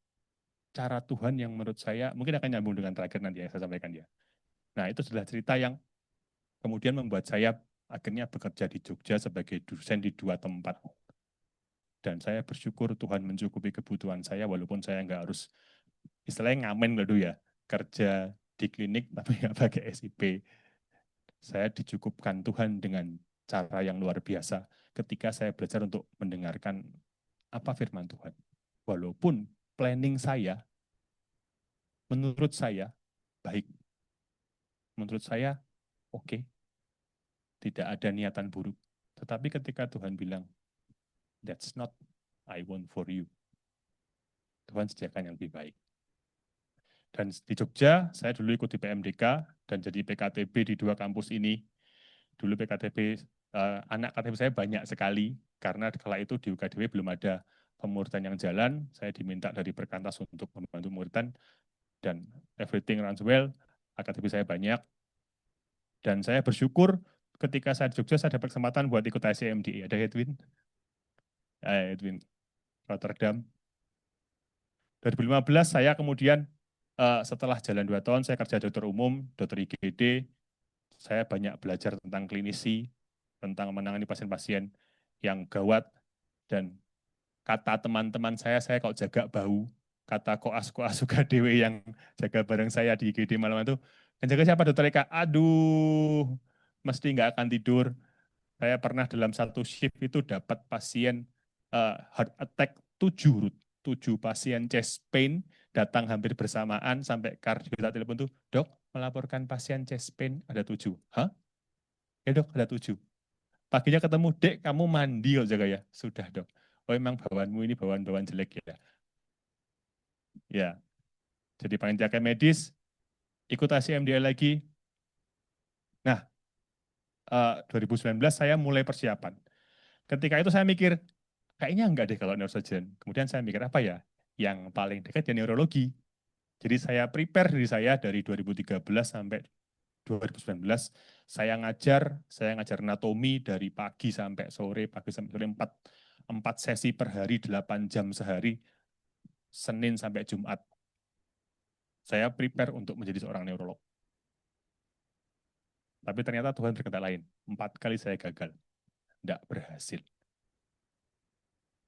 cara Tuhan yang menurut saya, mungkin akan nyambung dengan terakhir nanti yang saya sampaikan ya. Nah, itu adalah cerita yang kemudian membuat saya akhirnya bekerja di Jogja sebagai dosen di 2 tempat. Dan saya bersyukur Tuhan mencukupi kebutuhan saya, walaupun saya nggak harus, istilahnya ngamen dulu ya, kerja di klinik tapi nggak pakai SIP. Saya dicukupkan Tuhan dengan cara yang luar biasa ketika saya belajar untuk mendengarkan apa firman Tuhan. Walaupun planning saya, menurut saya, baik. Menurut saya, oke. Tidak ada niatan buruk. Tetapi ketika Tuhan bilang, that's not I want for you. Tuhan sediakan yang lebih baik. Dan di Jogja, saya dulu ikut di PMDK dan jadi PKTB di 2 kampus ini. Dulu PKTB, anak KTB saya banyak sekali, karena kala itu di UKDW belum ada pemuritan yang jalan, saya diminta dari Perkantas untuk membantu pemuritan, dan everything runs well, KTB saya banyak. Dan saya bersyukur ketika saya di Jogja, saya dapat kesempatan buat ikut ICMDA. Ada Edwin? Edwin Rotterdam. 2015 saya kemudian setelah jalan 2 tahun saya kerja dokter umum, dokter IGD, saya banyak belajar tentang klinisi, tentang menangani pasien-pasien yang gawat, dan kata teman-teman saya kok jaga bau, kata koas-koas suka dewe yang jaga bareng saya di IGD malam itu, yang jaga siapa dokter Eka? Aduh, mesti nggak akan tidur. Saya pernah dalam satu shift itu dapat pasien heart attack 7 pasien chest pain datang hampir bersamaan sampai kardio telepon tuh, dok melaporkan pasien chest pain ada 7. Hah? Ya dok ada 7. Paginya ketemu, dek kamu mandi kok jaga ya? Sudah dok. oh emang bawaanmu ini bawaan-bawaan jelek ya. Ya, jadi panitia medis, ikut ACMDL lagi. Nah, 2019 saya mulai persiapan. Ketika itu saya mikir, kayaknya enggak deh kalau neurosurgeon. Kemudian saya mikir apa ya? Yang paling dekat ya neurologi. Jadi saya prepare diri saya dari 2013 sampai 2019. Saya ngajar anatomi dari pagi sampai sore 4 sesi per hari, 8 jam sehari, Senin sampai Jumat. Saya prepare untuk menjadi seorang neurolog. Tapi ternyata Tuhan berkata lain. 4 kali saya gagal. Tidak berhasil.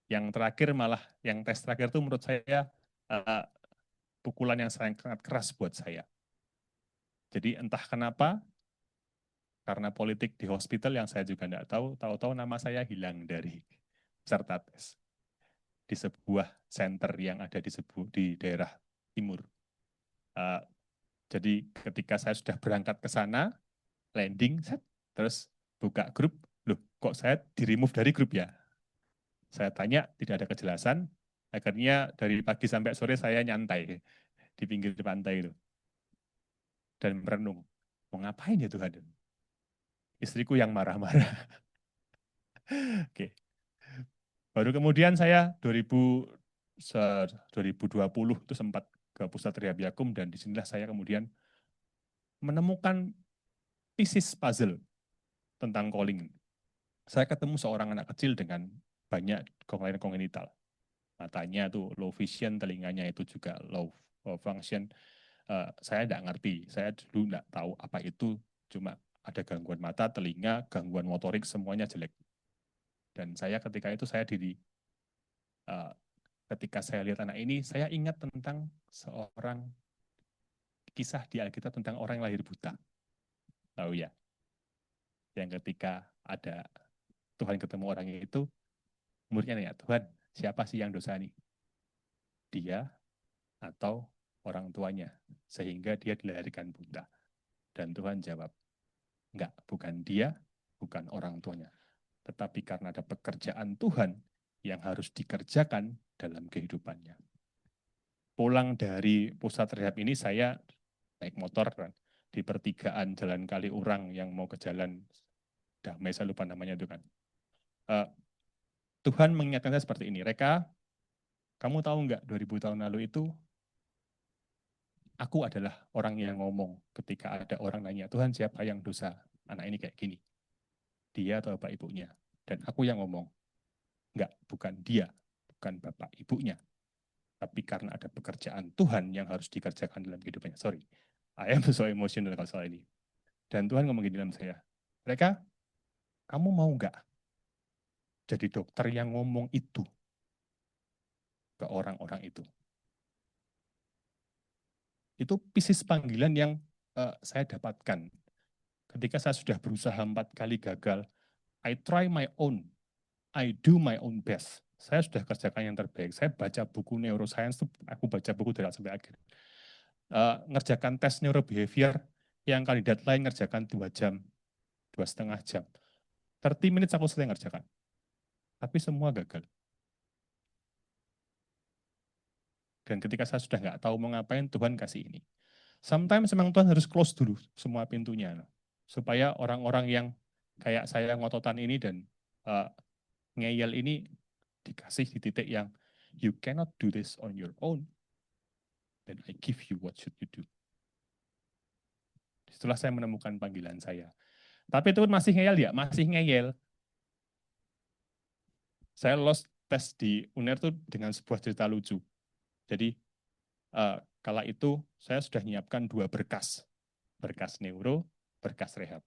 Yang terakhir malah, yang tes terakhir itu menurut saya pukulan yang sangat keras buat saya. Jadi entah kenapa, karena politik di hospital yang saya juga tidak tahu, tahu-tahu nama saya hilang dari peserta tes. Di sebuah center yang ada di daerah timur. Jadi ketika saya sudah berangkat ke sana, landing, terus buka grup, loh kok saya di-remove dari grup ya? Saya tanya, tidak ada kejelasan, akhirnya dari pagi sampai sore saya nyantai di pinggir pantai itu. Dan merenung, mau ngapain ya Tuhan? Istriku yang marah-marah. Oke. Baru kemudian saya 2020 itu sempat ke Pusat Rehab Yakum, dan disinilah saya kemudian menemukan pieces puzzle tentang calling. Saya ketemu seorang anak kecil dengan banyak kelainan kongenital. Matanya tuh low vision, telinganya itu juga low function. Saya tidak ngerti, saya dulu tidak tahu apa itu, cuma ada gangguan mata, telinga, gangguan motorik, semuanya jelek. Dan saya ketika itu ketika saya lihat anak ini, saya ingat tentang seorang kisah di Alkitab tentang orang yang lahir buta. Tahu ya? Yang ketika ada Tuhan ketemu orang itu, muridnya nanya, Tuhan, siapa sih yang dosa nih? Dia atau orang tuanya? Sehingga dia dilahirkan buta. Dan Tuhan jawab, enggak, bukan dia, bukan orang tuanya. Tetapi karena ada pekerjaan Tuhan yang harus dikerjakan dalam kehidupannya. Pulang dari pusat rehab ini, saya naik motor kan, di pertigaan Jalan Kaliurang yang mau ke Jalan Damai, saya lupa namanya itu kan. Tuhan mengingatkan saya seperti ini, Reka, kamu tahu enggak 2000 tahun lalu itu aku adalah orang yang ngomong ketika ada orang nanya, Tuhan siapa yang dosa anak ini kayak gini? Dia atau bapak ibunya? Dan aku yang ngomong, enggak, bukan dia, bukan bapak ibunya. Tapi karena ada pekerjaan Tuhan yang harus dikerjakan dalam kehidupannya. Sorry, I am so emotional kalau soal ini. Dan Tuhan ngomong gini dalam saya, mereka, kamu mau enggak jadi dokter yang ngomong itu ke orang-orang itu? Itu pieces panggilan yang saya dapatkan. Ketika saya sudah berusaha 4 kali gagal, I try my own, I do my own best. Saya sudah kerjakan yang terbaik. Saya baca buku neuroscience, aku baca buku dari awal sampai akhir. Ngerjakan tes neurobehavior, yang kandidat lain ngerjakan 2 jam, 2,5 jam. 30 menit aku selesai ngerjakan. Tapi semua gagal. Dan ketika saya sudah nggak tahu mau ngapain, Tuhan kasih ini. Sometimes memang Tuhan harus close dulu semua pintunya. Supaya orang-orang yang kayak saya ngototan ini dan ngeyel ini dikasih di titik yang you cannot do this on your own. Then I give you what should you do. Setelah saya menemukan panggilan saya. Tapi Tuhan masih ngeyel ya? Masih ngeyel. Saya lolos tes di UNER tuh dengan sebuah cerita lucu. Jadi kala itu saya sudah menyiapkan 2 berkas. Berkas neuro, berkas rehab.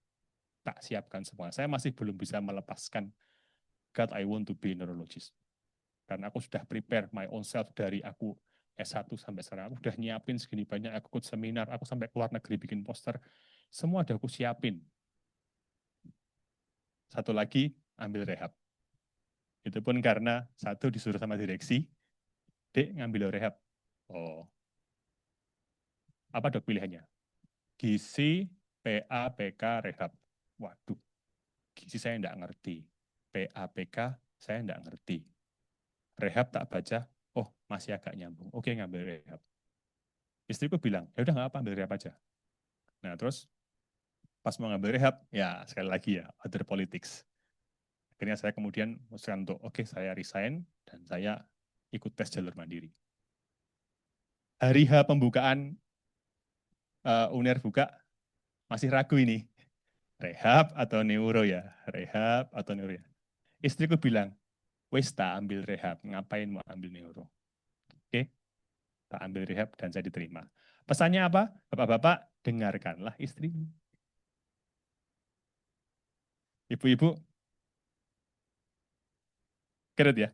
Tak siapkan semua. Saya masih belum bisa melepaskan God, I want to be a neurologist. Karena aku sudah prepare my own self dari aku S1 sampai sekarang. Aku sudah nyiapin segini banyak, aku ikut seminar, aku sampai keluar negeri bikin poster. Semua udah aku siapin. Satu lagi, ambil rehab. Itu pun karena satu disuruh sama direksi, Dek ngambil rehab. Oh, apa dok pilihannya? Gizi, PA, PK, rehab. Waduh, gizi saya enggak ngerti. PA, PK, saya enggak ngerti. Rehab tak baca, oh masih agak nyambung. Oke, ngambil rehab. Istriku bilang, ya udah nggak apa, ambil rehab aja. Nah terus pas mau ngambil rehab, ya sekali lagi ya, other politics. Akhirnya saya kemudian memutuskan untuk, oke saya resign, dan saya ikut tes jalur mandiri. Hari H pembukaan UNER buka, masih ragu ini. Rehab atau neuro ya? Rehab atau neuro ya? Istriku bilang, wes tak ambil rehab, ngapain mau ambil neuro? Oke, tak ambil rehab dan saya diterima. Pesannya apa? Bapak-bapak, dengarkanlah istrimu. Ibu-ibu, keren ya?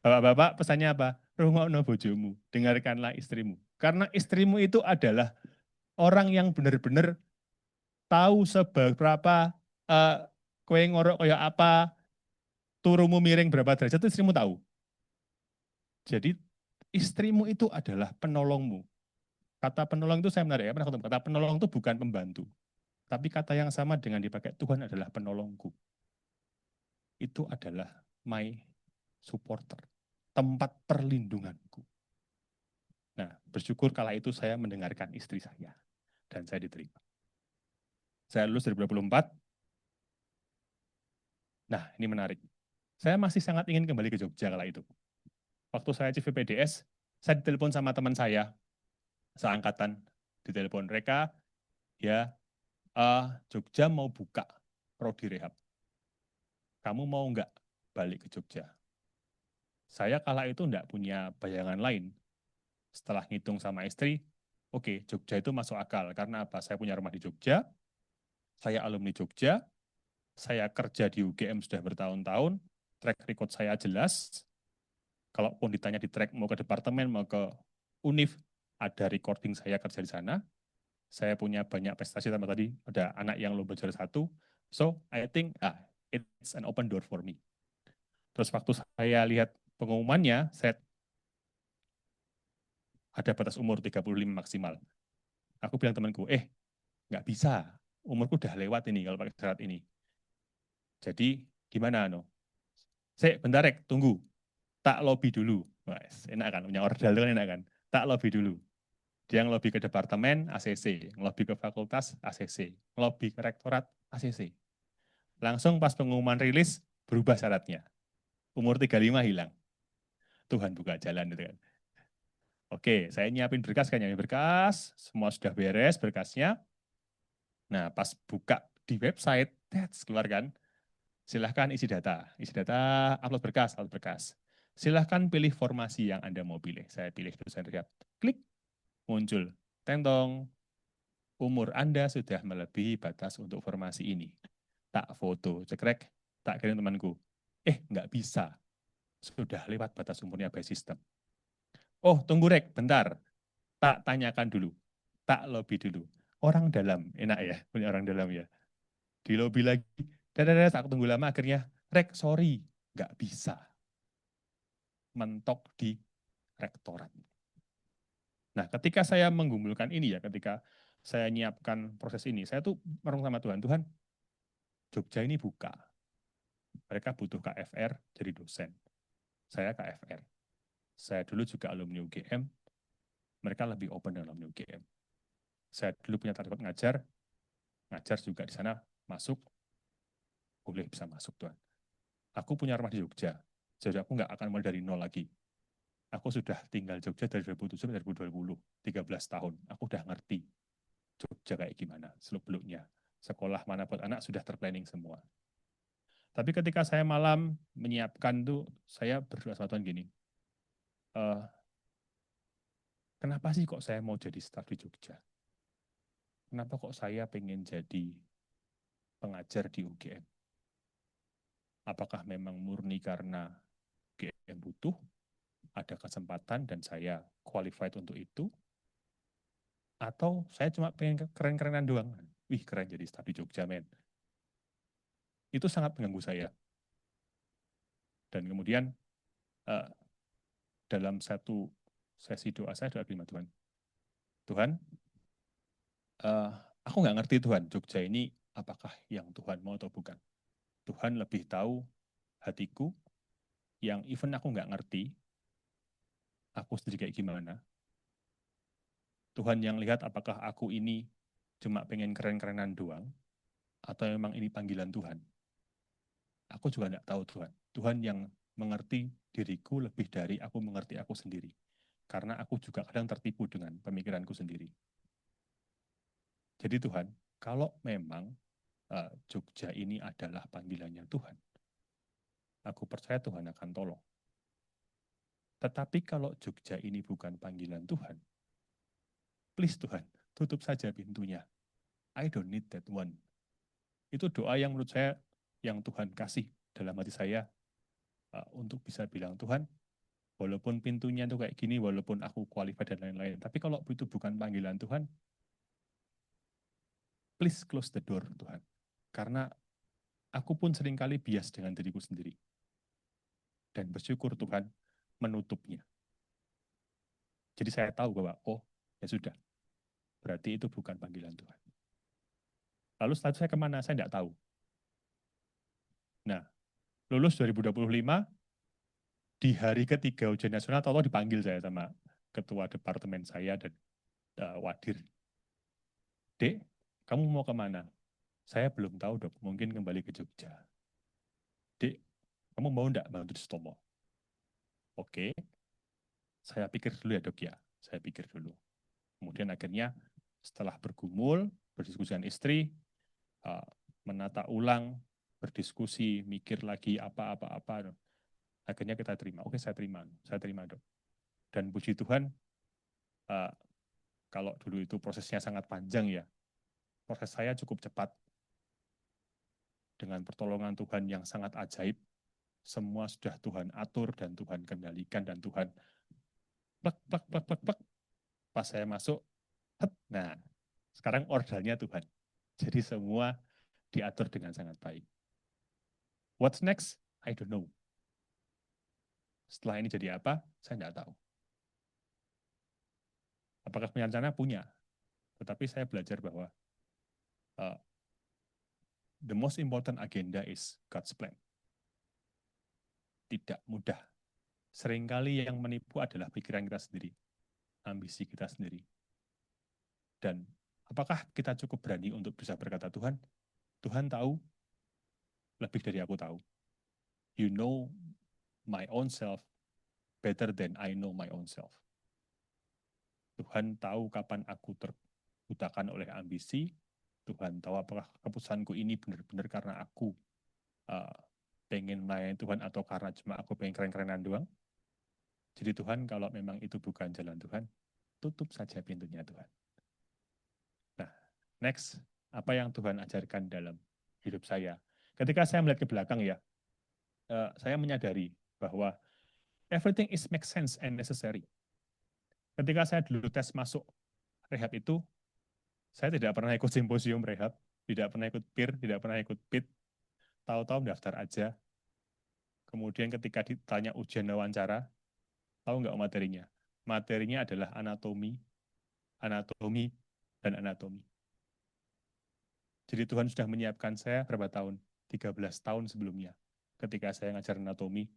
Bapak-bapak, pesannya apa? Rungokno bojomu, dengarkanlah istrimu. Karena istrimu itu adalah orang yang benar-benar tahu seberapa kue ngorok kayak apa, turumu miring berapa derajat, itu istrimu tahu. Jadi istrimu itu adalah penolongmu. Kata penolong itu saya menarik ya, pernah ketemu. Kata penolong itu bukan pembantu. Tapi kata yang sama dengan dipakai Tuhan adalah penolongku. Itu adalah my supporter, tempat perlindunganku. Nah, bersyukur kala itu saya mendengarkan istri saya dan saya diterima. Saya lulus 2024. Nah, ini menarik. Saya masih sangat ingin kembali ke Jogja kala itu. Waktu saya CVPDS, saya ditelepon sama teman saya, seangkatan, ditelepon mereka, ya Jogja mau buka prodi rehab. Kamu mau nggak balik ke Jogja? Saya kala itu nggak punya bayangan lain. Setelah ngitung sama istri, oke, Jogja itu masuk akal. Karena apa? Saya punya rumah di Jogja, saya alumni Jogja, saya kerja di UGM sudah bertahun-tahun, track record saya jelas. Kalaupun ditanya di track mau ke departemen, mau ke univ, ada recording saya kerja di sana. Saya punya banyak prestasi, sama tadi ada anak yang lomba juara 1. So, I think it's an open door for me. Terus waktu saya lihat pengumumannya, saya ada batas umur 35 maksimal. Aku bilang temanku, nggak bisa, umurku udah lewat ini kalau pakai syarat ini. Jadi gimana no? Bentar Rek, tunggu. Tak lobby dulu. Wah, enak kan, punya ordal kan enak kan. Tak lobby dulu. Dia ngelobi ke departemen ACC, ngelobi ke fakultas ACC, ngelobi ke rektorat ACC. Langsung pas pengumuman rilis, berubah syaratnya. Umur 35 hilang. Tuhan buka jalan itu kan. Oke, saya nyiapin berkas, semua sudah beres berkasnya. Nah, pas buka di website, keluar kan, silahkan isi data, upload berkas. Silahkan pilih formasi yang Anda mau pilih. Saya pilih dosen rehab. Klik, muncul, tentong, umur Anda sudah melebihi batas untuk formasi ini. Tak foto, cekrek, tak kirim temanku. Nggak bisa. Sudah lewat batas umurnya by system. Oh, tunggu Rek, bentar. Tak tanyakan dulu. Tak lobby dulu. Orang dalam, enak ya, punya orang dalam ya. Di lobby lagi, tak tunggu lama, akhirnya, Rek, sorry, nggak bisa. Mentok di rektorat. Nah, ketika saya menggumulkan ini ya, ketika saya nyiapkan proses ini, saya tuh merung sama Tuhan, Tuhan, Jogja ini buka. Mereka butuh KFR jadi dosen. Saya KFR. Saya dulu juga alumni UGM, mereka lebih open dengan alumni UGM. Saya dulu punya target ngajar juga di sana, masuk, boleh bisa masuk Tuhan. Aku punya rumah di Jogja, jadi aku nggak akan mulai dari nol lagi. Aku sudah tinggal Jogja dari 2007 sampai 2020, 13 tahun. Aku udah ngerti Jogja kayak gimana, seluk-beluknya. Sekolah mana buat anak sudah terplanning semua. Tapi ketika saya malam menyiapkan tuh, saya berdoa sama Tuhan gini, kenapa sih kok saya mau jadi staf di Jogja? Kenapa kok saya pengen jadi pengajar di UGM? Apakah memang murni karena UGM butuh, ada kesempatan dan saya qualified untuk itu? Atau saya cuma pengen keren-kerenan doang? Wih, keren jadi staf di Jogja, men. Itu sangat mengganggu saya. Dan kemudian dalam satu sesi doa saya doa lima Tuhan. Tuhan, aku nggak ngerti Tuhan, Jogja ini apakah yang Tuhan mau atau bukan. Tuhan lebih tahu hatiku, yang even aku nggak ngerti, aku sendiri kayak gimana. Tuhan yang lihat apakah aku ini cuma pengen keren-kerenan doang, atau memang ini panggilan Tuhan. Aku juga nggak tahu Tuhan. Tuhan yang mengerti diriku lebih dari aku mengerti aku sendiri. Karena aku juga kadang tertipu dengan pemikiranku sendiri. Jadi Tuhan, kalau memang Jogja ini adalah panggilannya Tuhan, aku percaya Tuhan akan tolong. Tetapi kalau Jogja ini bukan panggilan Tuhan, please Tuhan, tutup saja pintunya. I don't need that one. Itu doa yang menurut saya yang Tuhan kasih dalam hati saya untuk bisa bilang, Tuhan, walaupun pintunya itu kayak gini, walaupun aku qualified dan lain-lain, tapi kalau itu bukan panggilan Tuhan, please close the door, Tuhan. Karena aku pun seringkali bias dengan diriku sendiri. Dan bersyukur Tuhan menutupnya. Jadi saya tahu bahwa, oh ya sudah, berarti itu bukan panggilan Tuhan. Lalu setelah saya kemana? Saya tidak tahu. Nah, lulus 2025, di hari ketiga ujian nasional, tahu dipanggil saya sama ketua departemen saya dan Wadir. Dek, kamu mau kemana? Saya belum tahu dok, mungkin kembali ke Jogja. Dek, kamu mau enggak bantu di Sutomo? Oke, saya pikir dulu ya dok ya, saya pikir dulu. Kemudian akhirnya setelah bergumul, berdiskusi dengan istri, menata ulang, berdiskusi, mikir lagi apa-apa-apa, akhirnya kita terima. Oke, saya terima dok. Dan puji Tuhan, kalau dulu itu prosesnya sangat panjang ya, proses saya cukup cepat. Dengan pertolongan Tuhan yang sangat ajaib, semua sudah Tuhan atur dan Tuhan kendalikan dan Tuhan plek. Pas saya masuk, nah sekarang ordernya Tuhan. Jadi semua diatur dengan sangat baik. What's next? I don't know. Setelah ini jadi apa? Saya tidak tahu. Apakah punya rencana? Punya. Tetapi saya belajar bahwa the most important agenda is God's plan. Tidak mudah. Seringkali yang menipu adalah pikiran kita sendiri, ambisi kita sendiri. Dan apakah kita cukup berani untuk bisa berkata, Tuhan, Tuhan tahu lebih dari aku tahu. You know my own self better than I know my own self. Tuhan tahu kapan aku terbutakan oleh ambisi. Tuhan tahu apakah keputusanku ini benar-benar karena aku pengen melayani Tuhan atau karena cuma aku pengen keren-kerenan doang. Jadi Tuhan, kalau memang itu bukan jalan Tuhan, tutup saja pintunya Tuhan. Nah, next, apa yang Tuhan ajarkan dalam hidup saya? Ketika saya melihat ke belakang ya, saya menyadari bahwa everything is make sense and necessary. Ketika saya dulu tes masuk rehab itu, saya tidak pernah ikut simposium rehab, tidak pernah ikut PIR, tidak pernah ikut PIT, tahu-tahu daftar aja. Kemudian ketika ditanya ujian wawancara, tahu nggak materinya? Materinya adalah anatomi, dan anatomi. Jadi Tuhan sudah menyiapkan saya berapa tahun? 13 tahun sebelumnya. Ketika saya ngajar anatomi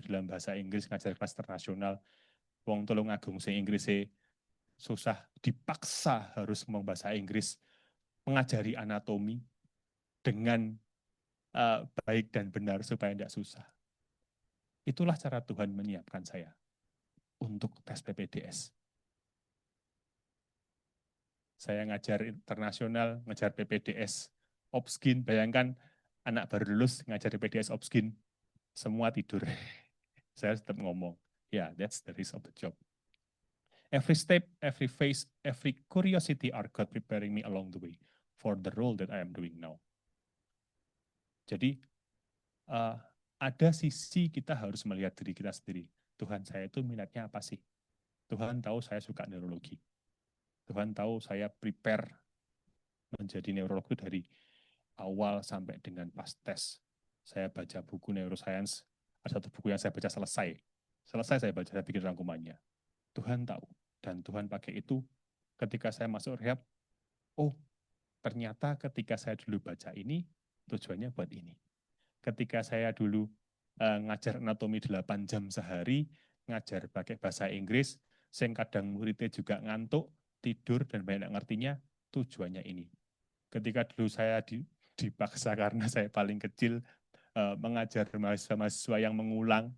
dalam bahasa Inggris, ngajar kelas internasional, wong tolong agung sing Inggris susah, dipaksa harus ngomong bahasa Inggris, mengajari anatomi dengan baik dan benar supaya tidak susah. Itulah cara Tuhan menyiapkan saya untuk tes PPDS. Saya ngajar internasional, ngajar PPDS, Opskin, bayangkan anak baru lulus ngajar PPDS Opskin, semua tidur. Saya tetap ngomong, yeah, that's the risk of the job. Every step, every phase, every curiosity are God preparing me along the way for the role that I am doing now. Jadi, ada sisi kita harus melihat diri kita sendiri. Tuhan, saya itu minatnya apa sih? Tuhan tahu saya suka neurologi. Tuhan tahu saya prepare menjadi neurolog itu dari awal sampai dengan pas tes. Saya baca buku neuroscience, ada satu buku yang saya baca selesai. Selesai saya baca, saya bikin rangkumannya. Tuhan tahu, dan Tuhan pakai itu ketika saya masuk rehab, oh ternyata ketika saya dulu baca ini, tujuannya buat ini. Ketika saya dulu ngajar anatomi 8 jam sehari, ngajar pakai bahasa Inggris, sing kadang muridnya juga ngantuk, tidur, dan banyak ngertinya, tujuannya ini. Ketika dulu saya dipaksa karena saya paling kecil mengajar mahasiswa-mahasiswa yang mengulang,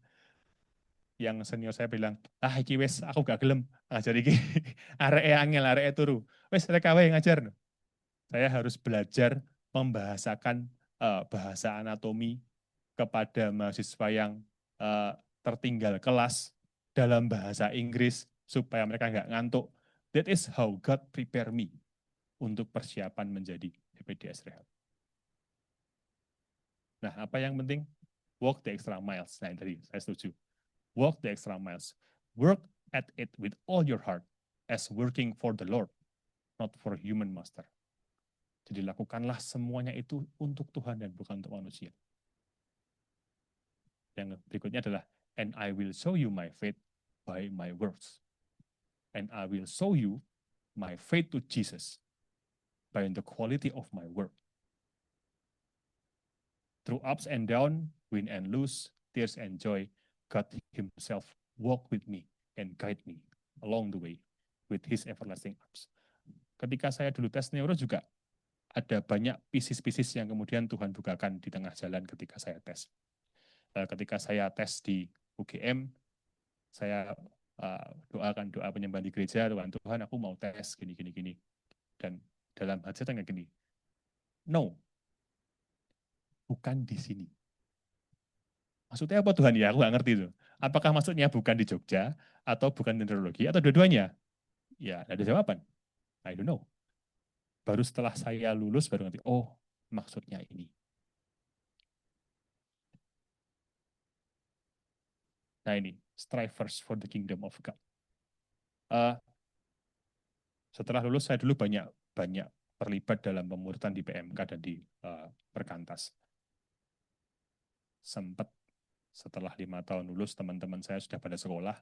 yang senior saya bilang, iki wes aku gak gelem ngajar iki, areke angel, areke turu, wes reka wae ngajar. Saya harus belajar membahasakan bahasa anatomi kepada mahasiswa yang tertinggal kelas dalam bahasa Inggris supaya mereka nggak ngantuk. That is how God prepare me untuk persiapan menjadi HPDS Rehab. Nah, apa yang penting? Walk the extra miles. Nah, tadi saya setuju. Walk the extra miles. Work at it with all your heart as working for the Lord, not for human master. Jadi lakukanlah semuanya itu untuk Tuhan dan bukan untuk manusia. Yang berikutnya adalah, and I will show you my faith by my words. And I will show you my faith to Jesus by the quality of my work. Through ups and downs, win and lose, tears and joy, God himself walk with me and guide me along the way with his everlasting arms. Ketika saya dulu tes neuro juga, ada banyak pieces-pieces yang kemudian Tuhan bukakan di tengah jalan ketika saya tes. Ketika saya tes di UGM, saya doakan doa penyembahan di gereja, Tuhan aku mau tes gini. Dan dalam hati saya tanya gini, no, bukan di sini. Maksudnya apa Tuhan ya? Aku nggak ngerti itu. Apakah maksudnya bukan di Jogja, atau bukan di neurologi, atau dua-duanya? Ya, ada jawaban. I don't know. Baru setelah saya lulus, baru ngerti, oh maksudnya ini. Nah ini, strive first for the kingdom of God. Setelah lulus, saya dulu banyak terlibat dalam pemuritan di PMK dan di Perkantas. Sempat setelah 5 tahun lulus, teman-teman saya sudah pada sekolah,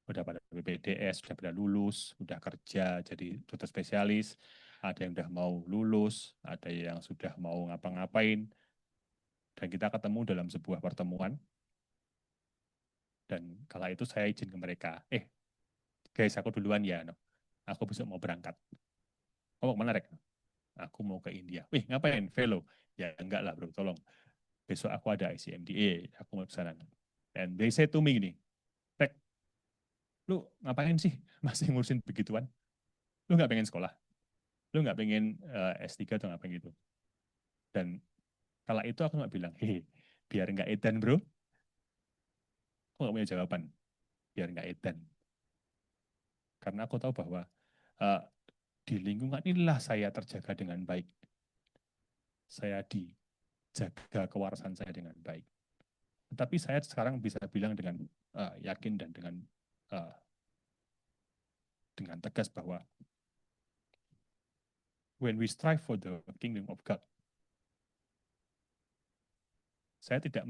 sudah pada PPDS, sudah pada lulus, sudah kerja jadi dokter spesialis, ada yang sudah mau lulus, ada yang sudah mau ngapa-ngapain, dan kita ketemu dalam sebuah pertemuan, dan kala itu saya izin ke mereka, guys aku duluan ya, aku besok mau berangkat. Kamu mau kemana Rek? Aku mau ke India. Wih ngapain? Velo? Ya enggak lah bro, tolong. Besok aku ada ICMDA, aku mau ke sana. And they say to me gini, Rek, lu ngapain sih masih ngurusin begituan? Lu nggak pengen sekolah? Lu nggak pengen S3 atau ngapain gitu? Dan kala itu aku nggak bilang, biar nggak edan bro. Aku nggak punya jawaban, biar nggak edan. Karena aku tahu bahwa di lingkungan inilah saya terjaga dengan baik. Saya dijaga kewarasan saya dengan baik. Tetapi saya sekarang bisa bilang dengan yakin dan dengan tegas bahwa when we strive for the kingdom of God, saya tidak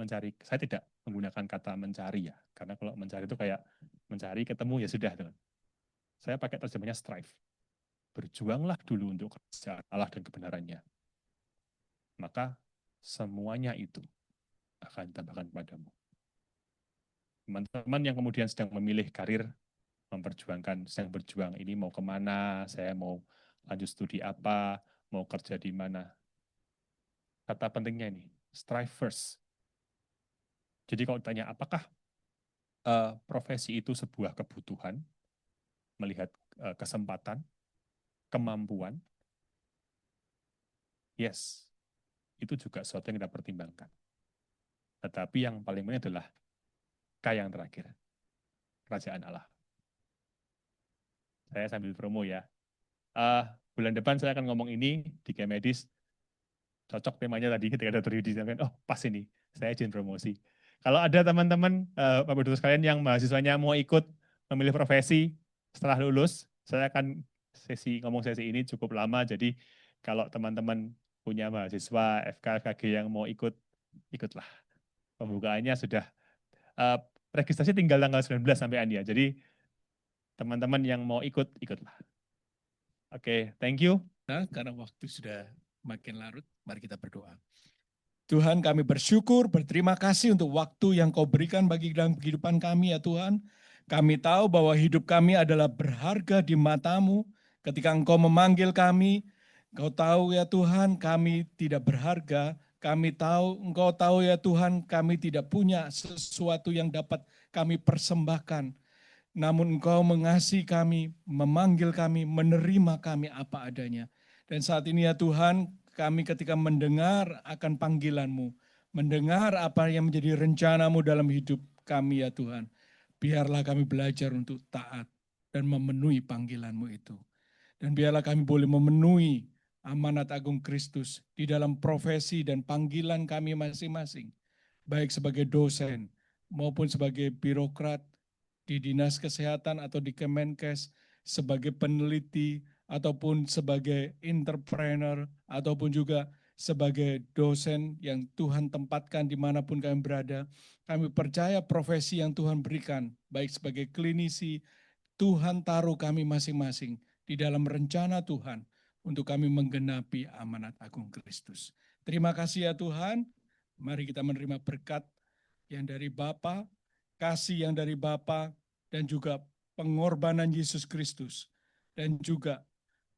menggunakan kata mencari ya, karena kalau mencari itu kayak mencari ketemu ya sudah teman. Saya pakai terjemahnya strive. Berjuanglah dulu untuk kerajaan Allah dan kebenarannya. Maka semuanya itu akan ditambahkan kepadamu. Teman-teman yang kemudian sedang memilih karir, sedang berjuang ini mau kemana, saya mau lanjut studi apa, mau kerja di mana. Kata pentingnya ini, strive first. Jadi kalau ditanya apakah profesi itu sebuah kebutuhan, melihat kesempatan, kemampuan, yes, itu juga sesuatu yang kita pertimbangkan. Tetapi yang paling penting adalah yang terakhir, kerajaan Allah. Saya sambil promo ya. Bulan depan saya akan ngomong ini di Kemedis. Cocok temanya tadi ketika Dr. Yudi sampaikan, oh pas ini, saya izin promosi. Kalau ada teman-teman, Bapak Ibu sekalian yang mahasiswanya mau ikut memilih profesi setelah lulus, saya akan ngomong sesi ini cukup lama, jadi kalau teman-teman punya mahasiswa FK, FKG yang mau ikut, ikutlah. Pembukaannya sudah, registrasi tinggal tanggal 19 sampai ya, jadi teman-teman yang mau ikut, ikutlah. Oke, thank you. Nah, karena waktu sudah makin larut, mari kita berdoa. Tuhan, kami bersyukur, berterima kasih untuk waktu yang Kau berikan bagi dalam kehidupan kami ya Tuhan. Kami tahu bahwa hidup kami adalah berharga di mata-Mu. Ketika Engkau memanggil kami, Engkau tahu ya Tuhan, kami tidak berharga. Kami tahu, Engkau tahu ya Tuhan, kami tidak punya sesuatu yang dapat kami persembahkan. Namun Engkau mengasihi kami, memanggil kami, menerima kami apa adanya. Dan saat ini ya Tuhan, kami ketika mendengar akan panggilan-Mu, mendengar apa yang menjadi rencana-Mu dalam hidup kami ya Tuhan, biarlah kami belajar untuk taat dan memenuhi panggilan-Mu itu. Dan biarlah kami boleh memenuhi amanat agung Kristus di dalam profesi dan panggilan kami masing-masing, baik sebagai dosen maupun sebagai birokrat di Dinas Kesehatan atau di Kemenkes, sebagai peneliti, ataupun sebagai entrepreneur, ataupun juga sebagai dosen yang Tuhan tempatkan dimanapun kami berada. Kami percaya profesi yang Tuhan berikan, baik sebagai klinisi, Tuhan taruh kami masing-masing di dalam rencana Tuhan untuk kami menggenapi amanat agung Kristus. Terima kasih ya Tuhan, mari kita menerima berkat yang dari Bapa, kasih yang dari Bapa, dan juga pengorbanan Yesus Kristus, dan juga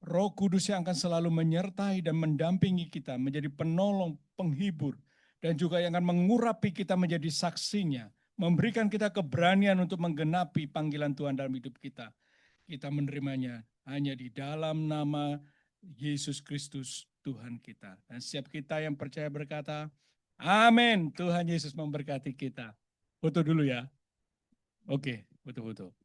Roh Kudus yang akan selalu menyertai dan mendampingi kita, menjadi penolong, penghibur, dan juga yang akan mengurapi kita menjadi saksinya, memberikan kita keberanian untuk menggenapi panggilan Tuhan dalam hidup kita. Kita menerimanya hanya di dalam nama Yesus Kristus Tuhan kita. Dan setiap kita yang percaya berkata, amin. Tuhan Yesus memberkati kita. Foto dulu ya. Oke, foto-foto.